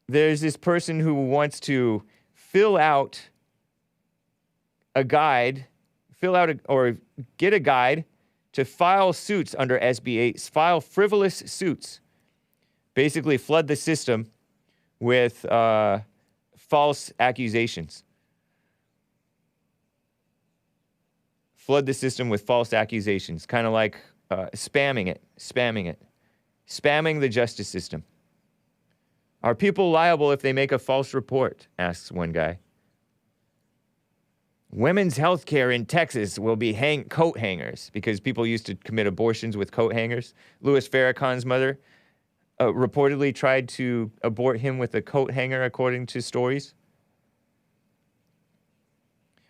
There's this person who wants to fill out a guide, or get a guide to file suits under SB 8, file frivolous suits. Basically flood the system with false accusations. Flood the system with false accusations, kind of like spamming it. Spamming the justice system. Are people liable if they make a false report? Asks one guy. Women's health care in Texas will be coat hangers because people used to commit abortions with coat hangers. Louis Farrakhan's mother reportedly tried to abort him with a coat hanger, according to stories.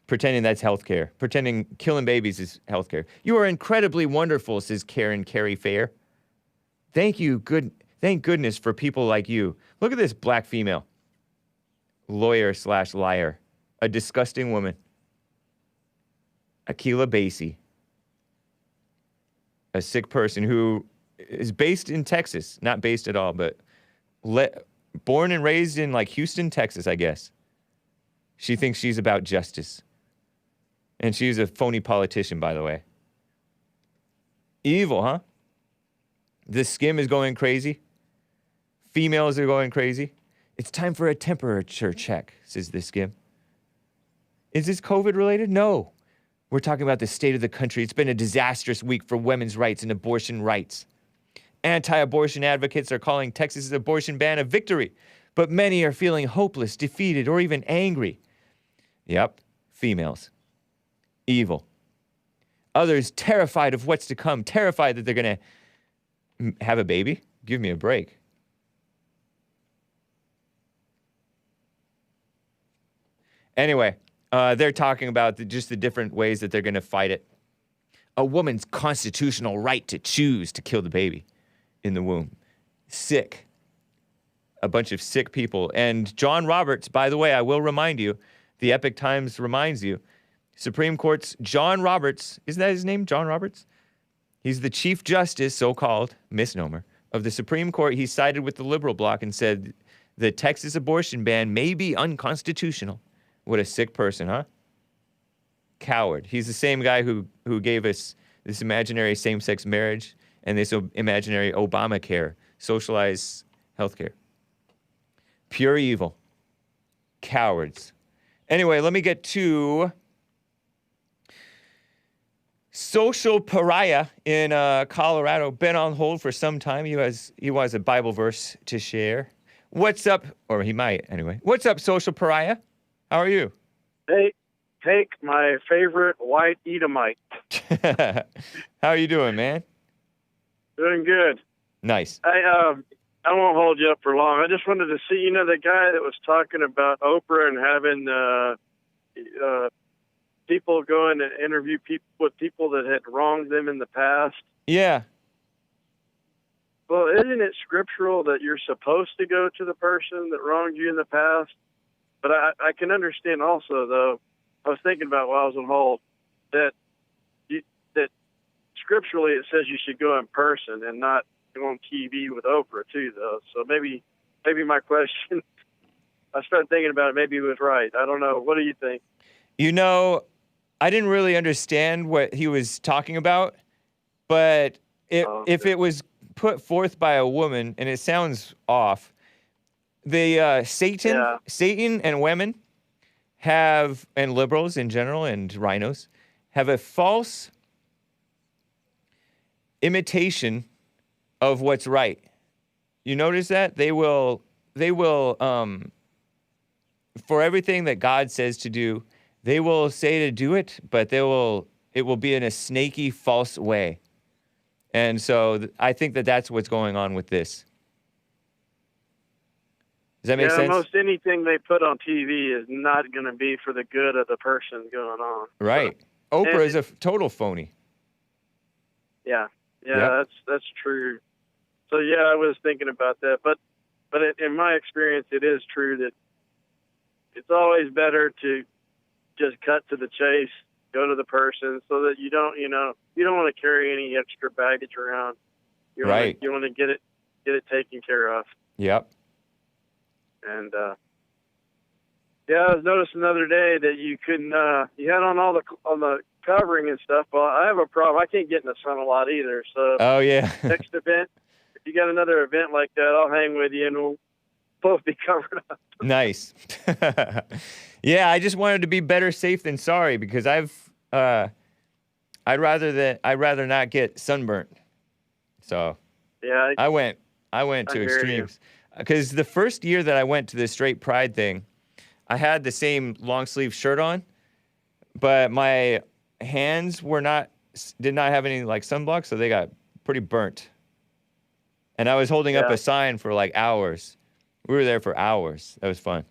Pretending that's health care. Pretending killing babies is health care. You are incredibly wonderful, says Karen Carey Fair. Thank you. Thank goodness for people like you. Look at this black female. Lawyer/liar. A disgusting woman. Akila Basie. A sick person who is based in Texas. Not based at all, but born and raised in like Houston, Texas, I guess. She thinks she's about justice. And she's a phony politician, by the way. Evil, huh? The skim is going crazy. Females are going crazy. It's time for a temperature check, says the skim. Is this COVID related? No. We're talking about the state of the country. It's been a disastrous week for women's rights and abortion rights. Anti-abortion advocates are calling Texas's abortion ban a victory, but many are feeling hopeless, defeated, or even angry. Yep, females. Evil. Others terrified of what's to come, terrified that they're going to have a baby. Give me a break. Anyway, they're talking about just the different ways that they're going to fight it. A woman's constitutional right to choose to kill the baby in the womb. Sick. A bunch of sick people. And John Roberts, by the way, I will remind you, the Epic Times reminds you, Supreme Court's John Roberts, isn't that his name, John Roberts? He's the Chief Justice, so-called, misnomer, of the Supreme Court. He sided with the liberal bloc and said the Texas abortion ban may be unconstitutional. What a sick person, huh? Coward. He's the same guy who gave us this imaginary same-sex marriage and this imaginary Obamacare, socialized healthcare. Pure evil. Cowards. Anyway, let me get to Social Pariah in Colorado. Been on hold for some time. He has a Bible verse to share. What's up? Or he might, anyway. What's up, Social Pariah? How are you? Hey, Hake, my favorite white Edomite. How are you doing, man? Doing good. Nice. I won't hold you up for long. I just wanted to see, the guy that was talking about Oprah and having people go in and interview people that had wronged them in the past. Yeah. Well, isn't it scriptural that you're supposed to go to the person that wronged you in the past? But I can understand also, though, I was thinking about while I was on hold, that scripturally it says you should go in person and not go on TV with Oprah, too, though. So maybe my question, I started thinking about it, maybe it was right. I don't know. What do you think? I didn't really understand what he was talking about, but if it was put forth by a woman, and it sounds off, Satan and women have, and liberals in general and rhinos, have a false imitation of what's right. You notice that? They will, for everything that God says to do, they will say to do it, but it will be in a snaky, false way. And so I think that that's what's going on with this. Does that make sense? Yeah, most anything they put on TV is not going to be for the good of the person going on. Right. So, Oprah is a total phony. Yeah. Yeah, that's true. So, yeah, I was thinking about that. But in my experience, it is true that it's always better to just cut to the chase, go to the person, so that you don't want to carry any extra baggage around. You want to get it taken care of. Yep. And I was noticing the other day that you couldn't. You had on on the covering and stuff. Well, I have a problem. I can't get in the sun a lot either. So. Oh yeah. Next event, if you got another event like that, I'll hang with you and we'll both be covered up. Nice. Yeah, I just wanted to be better safe than sorry because I'd rather not get sunburnt. So. Yeah. I went to extremes. Because the first year that I went to the straight pride thing, I had the same long sleeve shirt on, but my hands did not have any like sunblock, so they got pretty burnt. And I was holding up a sign for like hours. We were there for hours. That was fun.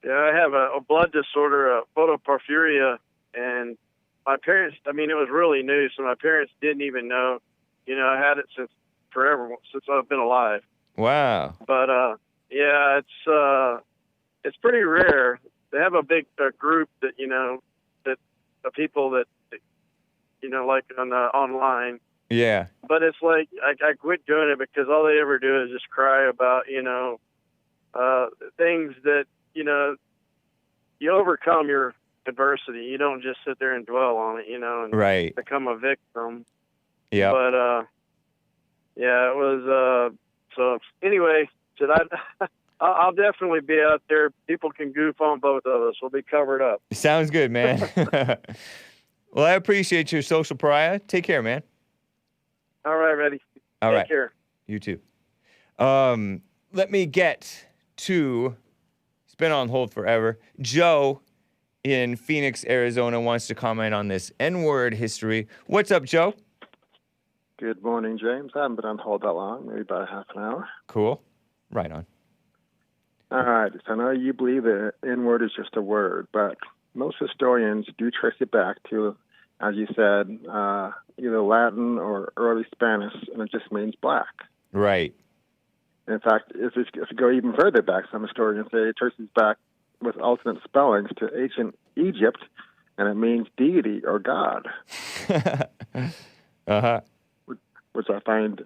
Yeah, I have a blood disorder, photoporphyria, and my parents, it was really new, so my parents didn't even know. I had it since forever, since I've been alive. Wow. But, it's pretty rare. They have a big group that, that the people that, like online. Yeah. But it's like, I quit doing it because all they ever do is just cry about, things that, you overcome your adversity. You don't just sit there and dwell on it, and right. become a victim. Yeah. But, it was, so anyway, I'll definitely be out there. People can goof on both of us. We'll be covered up. Sounds good, man. Well, I appreciate your social pariah. Take care, man. All right, ready. Take care. You too. Let me get to, it's been on hold forever. Joe in Phoenix, Arizona wants to comment on this N-word history. What's up, Joe? Good morning, James. I haven't been on hold that long, maybe about half an hour. Cool. Right on. All right. So I know you believe that N-word is just a word, but most historians do trace it back to, as you said, either Latin or early Spanish, and it just means black. Right. In fact, if you go even further back, some historians say it traces back with alternate spellings to ancient Egypt, and it means deity or God. Uh-huh. Which I find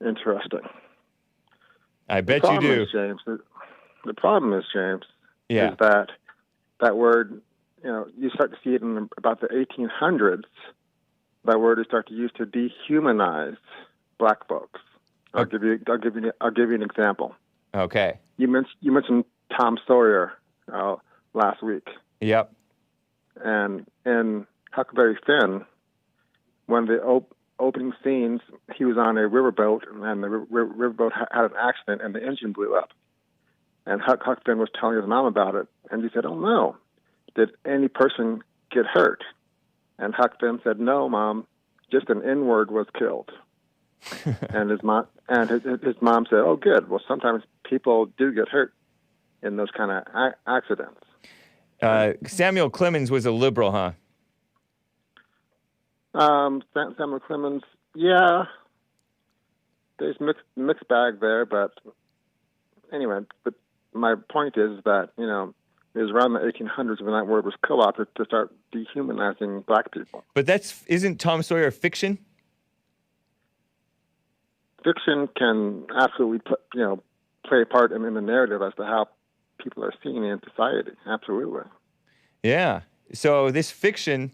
interesting. I bet you do. The problem is, James, is that word, you start to see it in about the 1800s. That word is started to use to dehumanize black folks. I'll give you an example. Okay. You mentioned Tom Sawyer last week. Yep. And in Huckleberry Finn, one of the opening scenes, he was on a riverboat, and the riverboat had an accident, and the engine blew up. And Huck Finn was telling his mom about it, and he said, "Oh no, did any person get hurt?" And Huck Finn said, "No, Mom, just an N-word was killed." And his mom said, "Oh, good. Well, sometimes people do get hurt in those kind of accidents." Samuel Clemens was a liberal, huh? Samuel Clemens, yeah. There's mixed bag there, but anyway. But my point is that it was around the 1800s when that word was co-opted to start dehumanizing black people. But isn't Tom Sawyer fiction? Fiction can absolutely play a part in the narrative as to how people are seen in society. Absolutely. Yeah. So this fiction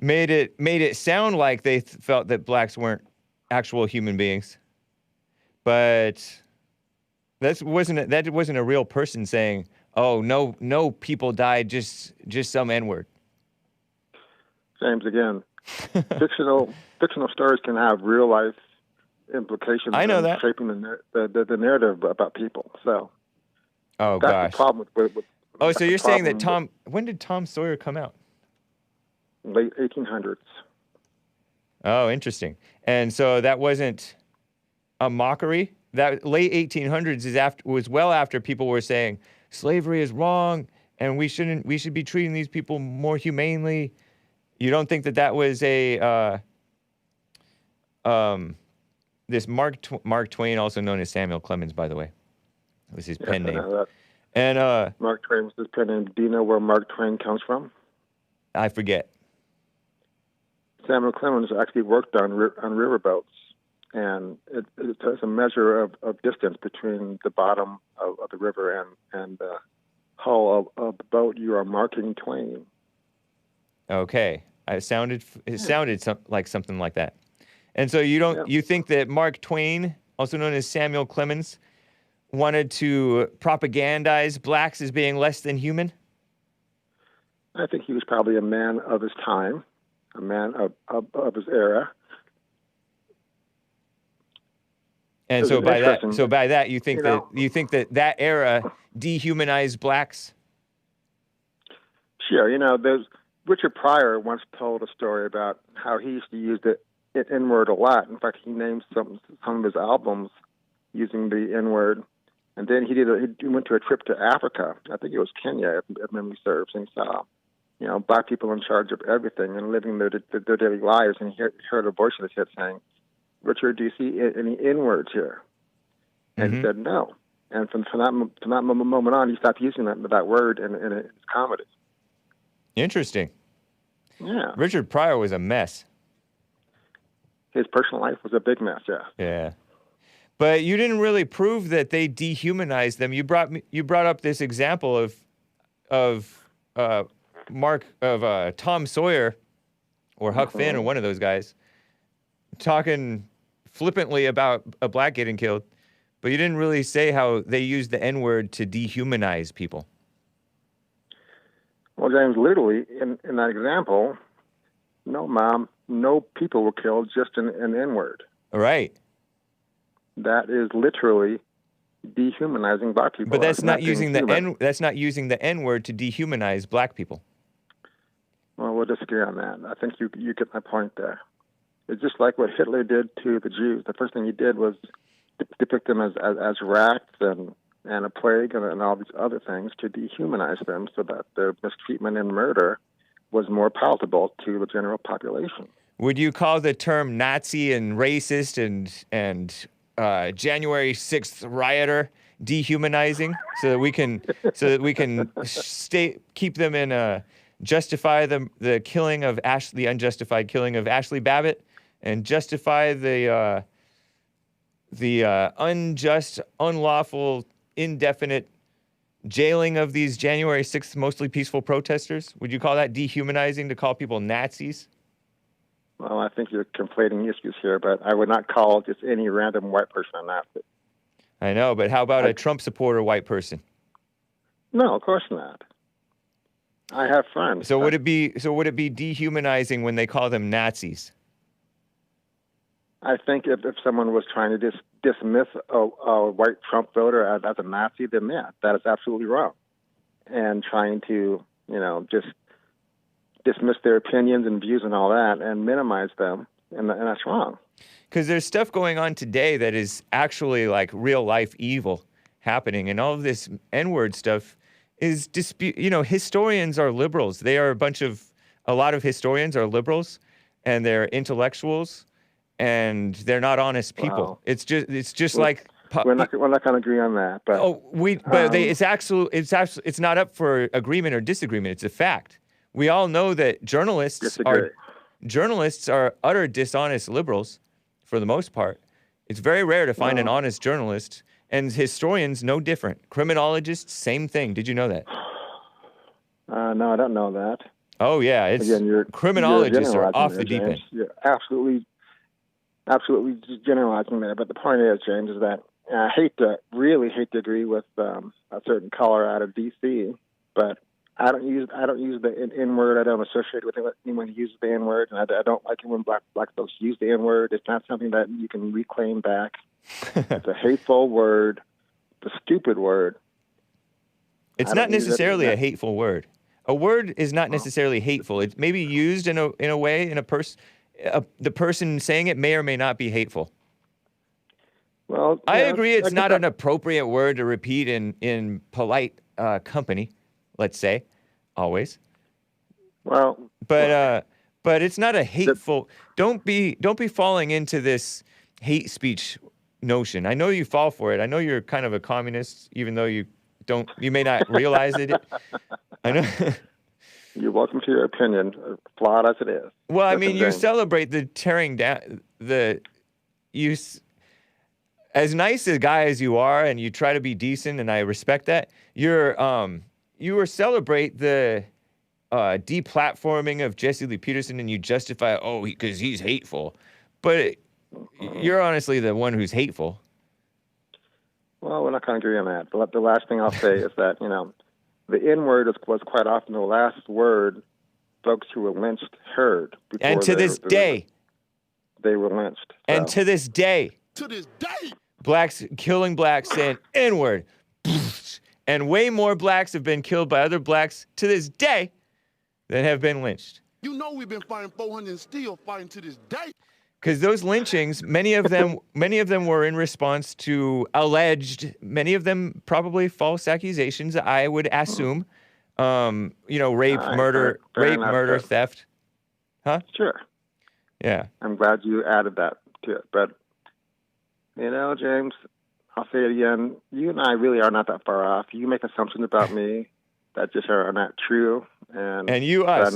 made it sound like they felt that blacks weren't actual human beings. But that wasn't a real person saying, "Oh, no people died, just some N-word." James, again, fictional stories can have real life implications. I know in that. Shaping the narrative about people. So, oh that's gosh, the problem with oh, so you're saying that when did Tom Sawyer come out? Late 1800s. Oh, interesting. And so that wasn't a mockery. That late 1800s was well after people were saying slavery is wrong and we should be treating these people more humanely. You don't think that was this Mark Twain, also known as Samuel Clemens, by the way, was his pen name. And Mark Twain was his pen name. Do you know where Mark Twain comes from? I forget. Samuel Clemens actually worked on riverboats, and it's a measure of distance between the bottom of the river and the hull of the boat. You are marking Twain. Okay, it sounded like something like that. And so you think that Mark Twain, also known as Samuel Clemens, wanted to propagandize blacks as being less than human? I think he was probably a man of his time, a man of his era. And so by that, you think that era dehumanized blacks? Sure. There's Richard Pryor once told a story about how he used to use the N-word a lot. In fact, he named some of his albums using the N-word. And then he went to a trip to Africa. I think it was Kenya, if memory serves, and he saw, black people in charge of everything and living their daily lives. And he heard a voice in his head saying, "Richard, do you see any N-words here?" And he said no. And from that moment on, he stopped using that word in his comedy. Interesting. Yeah. Richard Pryor was a mess. His personal life was a big mess, yeah. Yeah. But you didn't really prove that they dehumanized them. You brought up this example of Tom Sawyer or Huck Finn or one of those guys talking flippantly about a black getting killed, but you didn't really say how they used the N-word to dehumanize people. Well, James, literally in that example, no people were killed, just an N-word. Right. That is literally dehumanizing black people. But that's not using the N-word to dehumanize black people. Well, we'll disagree on that. I think you get my point there. It's just like what Hitler did to the Jews. The first thing he did was depict them as rats and a plague and all these other things to dehumanize them so that their mistreatment and murder was more palatable to the general population. Would you call the term Nazi and racist and January 6th rioter dehumanizing so that we can keep them in justify the killing of the unjustified killing of Ashley Babbitt and justify the unjust, unlawful, indefinite jailing of these January 6th mostly peaceful protesters? Would you call that dehumanizing to call people Nazis? Well, I think you're conflating issues here, but I would not call just any random white person a Nazi. I know, but how about a Trump supporter white person? No, of course not. I have friends. So would it be dehumanizing when they call them Nazis? I think if someone was trying to dismiss a white Trump voter as a Nazi, then yeah, that is absolutely wrong. And trying to, just dismiss their opinions and views and all that and minimize them, and that's wrong. Because there's stuff going on today that is actually like real life evil happening, and all of this N-word stuff is historians are liberals. They are a lot of historians are liberals, and they're intellectuals, and they're not honest people. Wow. It's just like we're not going to agree on that. But it's not up for agreement or disagreement. It's a fact. We all know that journalists are utter dishonest liberals for the most part. It's very rare to find an honest journalist, and historians no different. Criminologists, same thing. Did you know that? No, I don't know that. Oh yeah, criminologists are off the deep end. You're absolutely absolutely generalizing there. But the point is, James, is that I really hate to agree with a certain caller out of D.C., but I don't use the N-word. I don't associate with anyone who uses the N-word, and I don't like it when black folks use the N-word. It's not something that you can reclaim back. It's a hateful word, it's a stupid word. It's not necessarily a hateful word. A word is not necessarily hateful. It's maybe used in a way, the person saying it may or may not be hateful. Well, I agree it's not an appropriate word to repeat in polite company, let's say, always. Well, but it's not a hateful. Don't be falling into this hate speech notion. I know you fall for it. I know you're kind of a communist, even though you may not realize it. I know. You're welcome to your opinion, flawed as it is. Well, I mean, you celebrate the tearing down as nice a guy as you are, and you try to be decent, and I respect that. You celebrate the deplatforming of Jesse Lee Peterson, and you justify, because he's hateful. But you're honestly the one who's hateful. Well, we're not going to agree on that. The last thing I'll say is that, the N-word was quite often the last word folks who were lynched heard. And to this day. They were lynched. So. And to this day. To this day. Blacks killing blacks saying N-word. And way more blacks have been killed by other blacks to this day than have been lynched. You know we've been fighting 400 and still fighting to this day. Because those lynchings, many of them were in response to many of them probably false accusations, I would assume. Rape, murder, theft. Huh? Sure. Yeah. I'm glad you added that to it. But, James, I'll say it again. You and I really are not that far off. You make assumptions about me that just are not true. And you, us.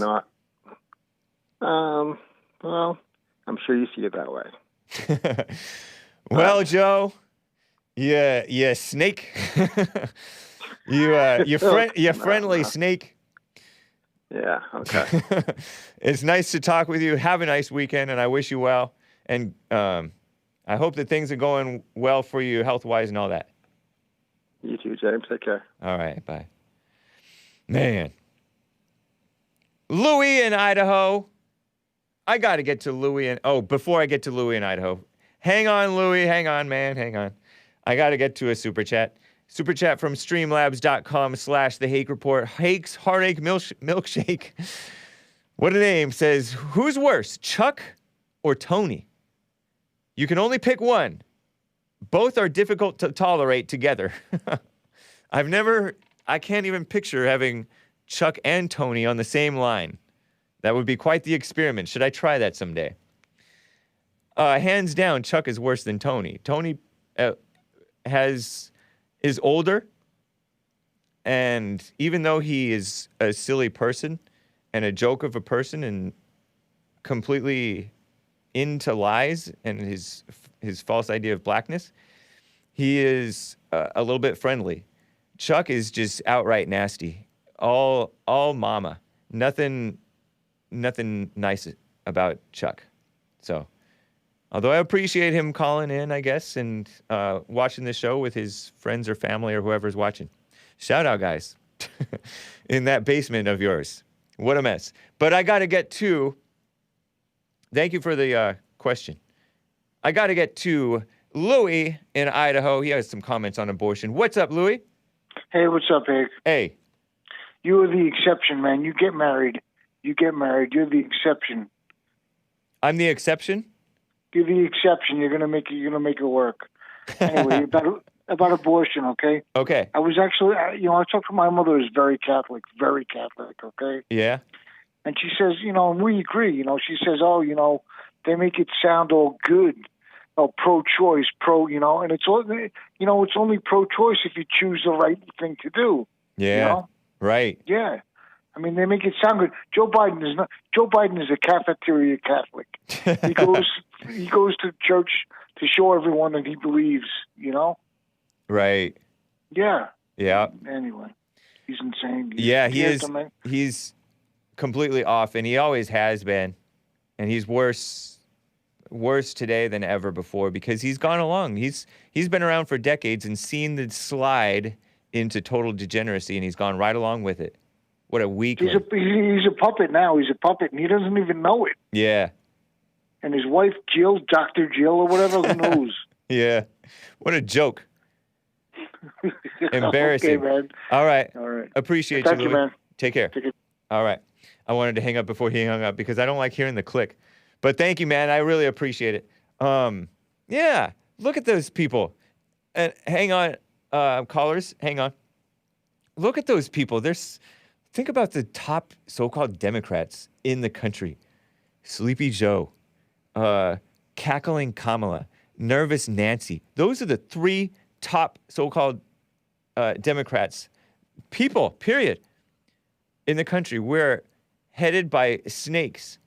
Well, I'm sure you see it that way. Well, Joe, you snake. you friendly snake. Yeah, okay. It's nice to talk with you. Have a nice weekend, and I wish you well. And I hope that things are going well for you health-wise and all that. You too, James. Take care. All right, bye. Man. Louis in Idaho. I got to get to Louis before I get to Louis in Idaho. Hang on, Louis. Hang on, man. Hang on. I got to get to a super chat. Super chat from streamlabs.com/The Hake Report. Hake's Heartache Milkshake. What a name. Says, who's worse, Chuck or Tony? You can only pick one. Both are difficult to tolerate together. I can't even picture having Chuck and Tony on the same line. That would be quite the experiment. Should I try that someday? Hands down, Chuck is worse than Tony. Tony is older, and even though he is a silly person and a joke of a person and completely into lies and his false idea of blackness, he is a little bit friendly. Chuck is just outright nasty. All mama. Nothing nice about Chuck. So, although I appreciate him calling in, I guess, and watching the show with his friends or family or whoever's watching. Shout out, guys, in that basement of yours. What a mess. But I got to get to, thank you for the question. I got to get to Louis in Idaho. He has some comments on abortion. What's up, Louis? Hey, what's up, Hake? Hey. You are the exception, man. You get married. You're the exception. I'm the exception? You're the exception. You're gonna make it work. Anyway, about abortion, okay? Okay. I was actually, I talked to my mother, who's very Catholic, okay? Yeah. And she says, and we agree. She says, they make it sound all good, pro-choice, and it's all, it's only pro-choice if you choose the right thing to do. Yeah. Right. Yeah. I mean, they make it sound good. Joe Biden is a cafeteria Catholic. He goes to church to show everyone that he believes, Right. Yeah. Yeah. Anyway, he's insane. He's completely off, and he always has been. And he's worse. worse today than ever before because he's gone along. He's been around for decades and seen the slide into total degeneracy, and he's gone right along with it. What a weakling. He's a puppet now. He's a puppet, and he doesn't even know it. Yeah. And his wife, Jill, Dr. Jill or whatever, who knows? Yeah. What a joke. Embarrassing. Okay, man. All right. All right. Appreciate Thank you, you, Louis. man. Take care. All right. I wanted to hang up before he hung up because I don't like hearing the click. But thank you, man. I really appreciate it. Yeah. Look at those people. And hang on, callers. Hang on. Look at those people. Think about the top so-called Democrats in the country. Sleepy Joe, Cackling Kamala, Nervous Nancy. Those are the 3 top so-called Democrats, people, period, in the country. We're headed by snakes.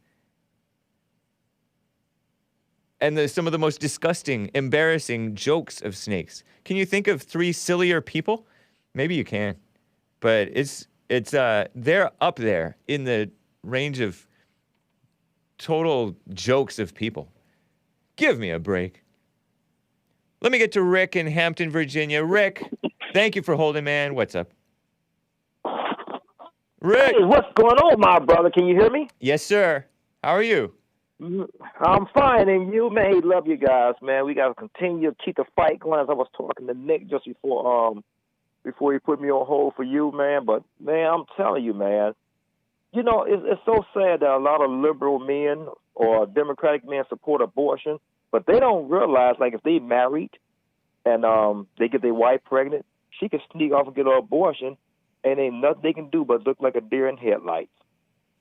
And some of the most disgusting, embarrassing jokes of snakes. Can you think of 3 sillier people? Maybe you can. But they're up there in the range of total jokes of people. Give me a break. Let me get to Rick in Hampton, Virginia. Rick, thank you for holding, man. What's up? Rick. Hey, what's going on, my brother? Can you hear me? Yes, sir. How are you? I'm fine, and you, man, hey, love you guys, man. We got to continue to keep the fight going. As I was talking to Nick just before he put me on hold for you, man. But, man, I'm telling you, man, you know, it's so sad that a lot of liberal men or Democratic men support abortion, but they don't realize, like, if they married and they get their wife pregnant, she can sneak off and get an abortion, and ain't nothing they can do but look like a deer in headlights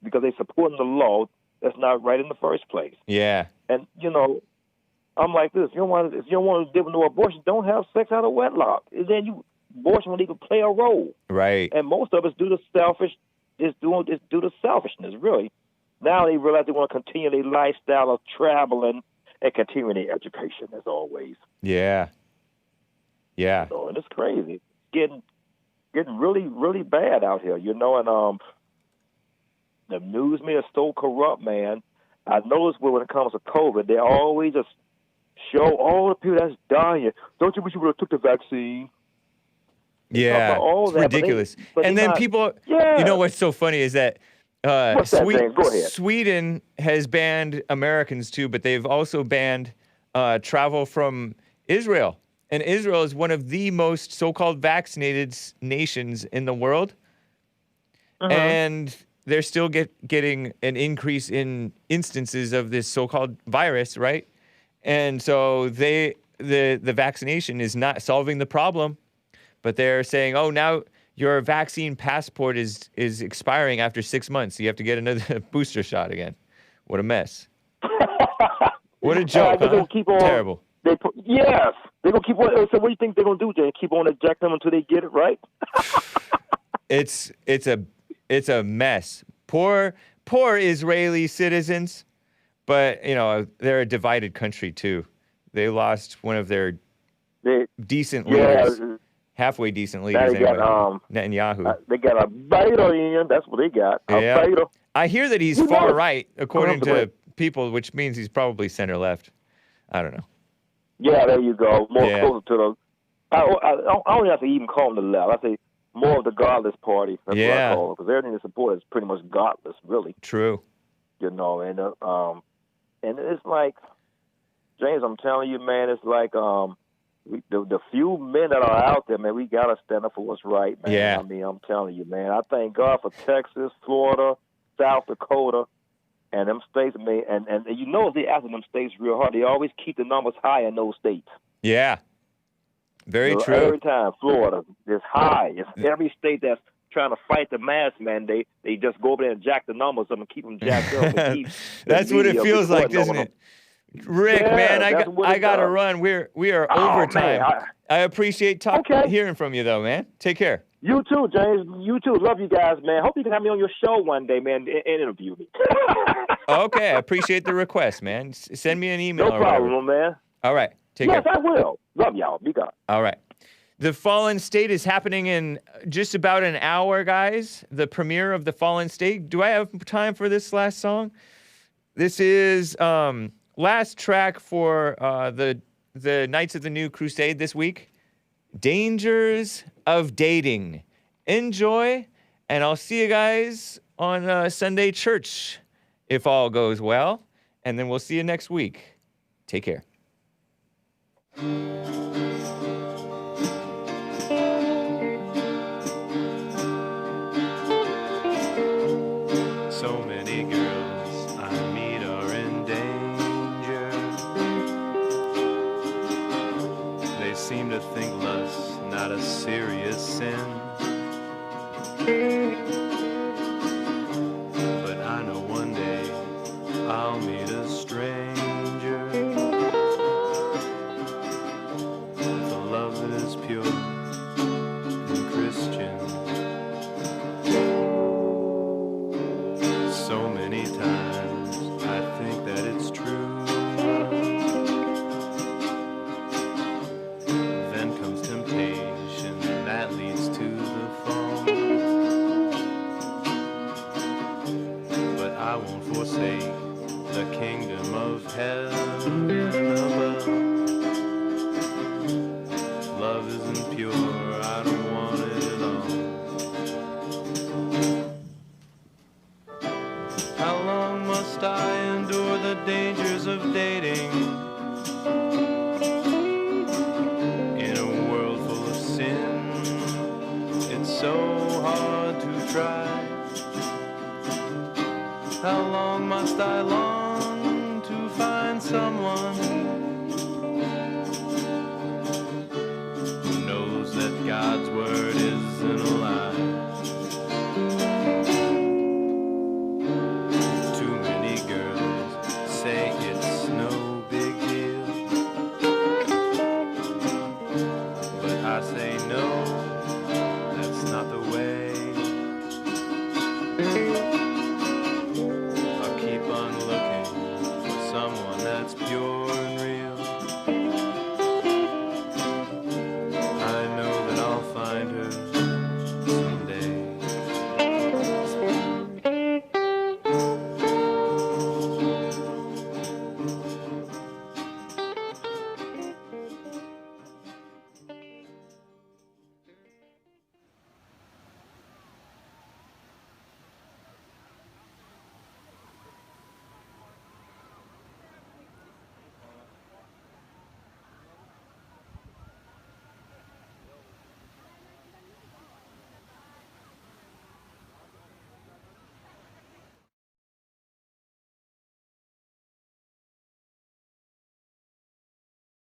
because they supporting the law that's not right in the first place. Yeah. And, you know, I'm like this. If you don't want to give no abortion, don't have sex out of wedlock. And then abortion will even play a role. Right. And most of us do the selfishness, really. Now they realize they want to continue their lifestyle of traveling and continuing their education, as always. Yeah. Yeah. You know, and it's crazy. Getting really, really bad out here, you know, and the news media is so corrupt, man. I noticed when it comes to COVID, they always just show all the people that's dying. Don't you wish you would have took the vaccine? Yeah, it's ridiculous. And then people, you know what's so funny is that Sweden has banned Americans too, but they've also banned travel from Israel. And Israel is one of the most so-called vaccinated nations in the world. Uh-huh. And they're still getting an increase in instances of this so-called virus, right? And so the vaccination is not solving the problem, but they're saying, oh, now your vaccine passport is expiring after 6 months. So you have to get another booster shot again. What a mess. What a joke, huh? Keep on, terrible. Yes. They're going to keep on. So what do you think they're going to do, Jay? Keep on injecting them until they get it right? It's a mess. Poor Israeli citizens, but, you know, they're a divided country, too. They lost one of their decent leaders, halfway decent leaders, anyway. Netanyahu. They got a beta in. That's what they got. A beta. I hear that he's far right, according to people, which means he's probably center left. I don't know. Yeah, there you go. Closer to the. I don't have to even call them the left. I say more of the godless party. That's what I call them, because everything they support is pretty much godless, really. True. You know, and it's like, James, I'm telling you, man, it's like the few men that are out there, man, we gotta stand up for what's right, man. Yeah. I mean, I'm telling you, man. I thank God for Texas, Florida, South Dakota. And them states, man, and you know if they after them states real hard, they always keep the numbers high in those states. Yeah. Very true. Every time, Florida is high. It's every state that's trying to fight the mask mandate, they just go over there and jack the numbers up and keep them jacked up. And that's what it feels like, isn't it? Rick, man, I got to run. We are overtime. Man, I appreciate hearing from you, though, man. Take care. You too, James. You too. Love you guys, man. Hope you can have me on your show one day, man, and interview me. Okay, I appreciate the request, man. Send me an email. No problem, man. All right. Take care. Yes, I will. Love y'all. Be God. All right. The Fallen State is happening in just about an hour, guys. The premiere of The Fallen State. Do I have time for this last song? This is last track for the Knights of the New Crusade this week, Dangers of Dating. Enjoy, and I'll see you guys on Sunday church if all goes well, and then we'll see you next week. Take care. So many girls I meet are in danger. They seem to think lust's not a serious sin. But I know one day I'll meet a stranger with a love that is pure and Christian. So many times I think that it's true. Then comes temptation that leads to the fall. But I won't forsake the kingdom of heaven above. Love isn't pure, I don't want it at all. How long must I endure the dangers of dating? In a world full of sin, it's so hard to try. How long must I long to find someone who knows that God's word is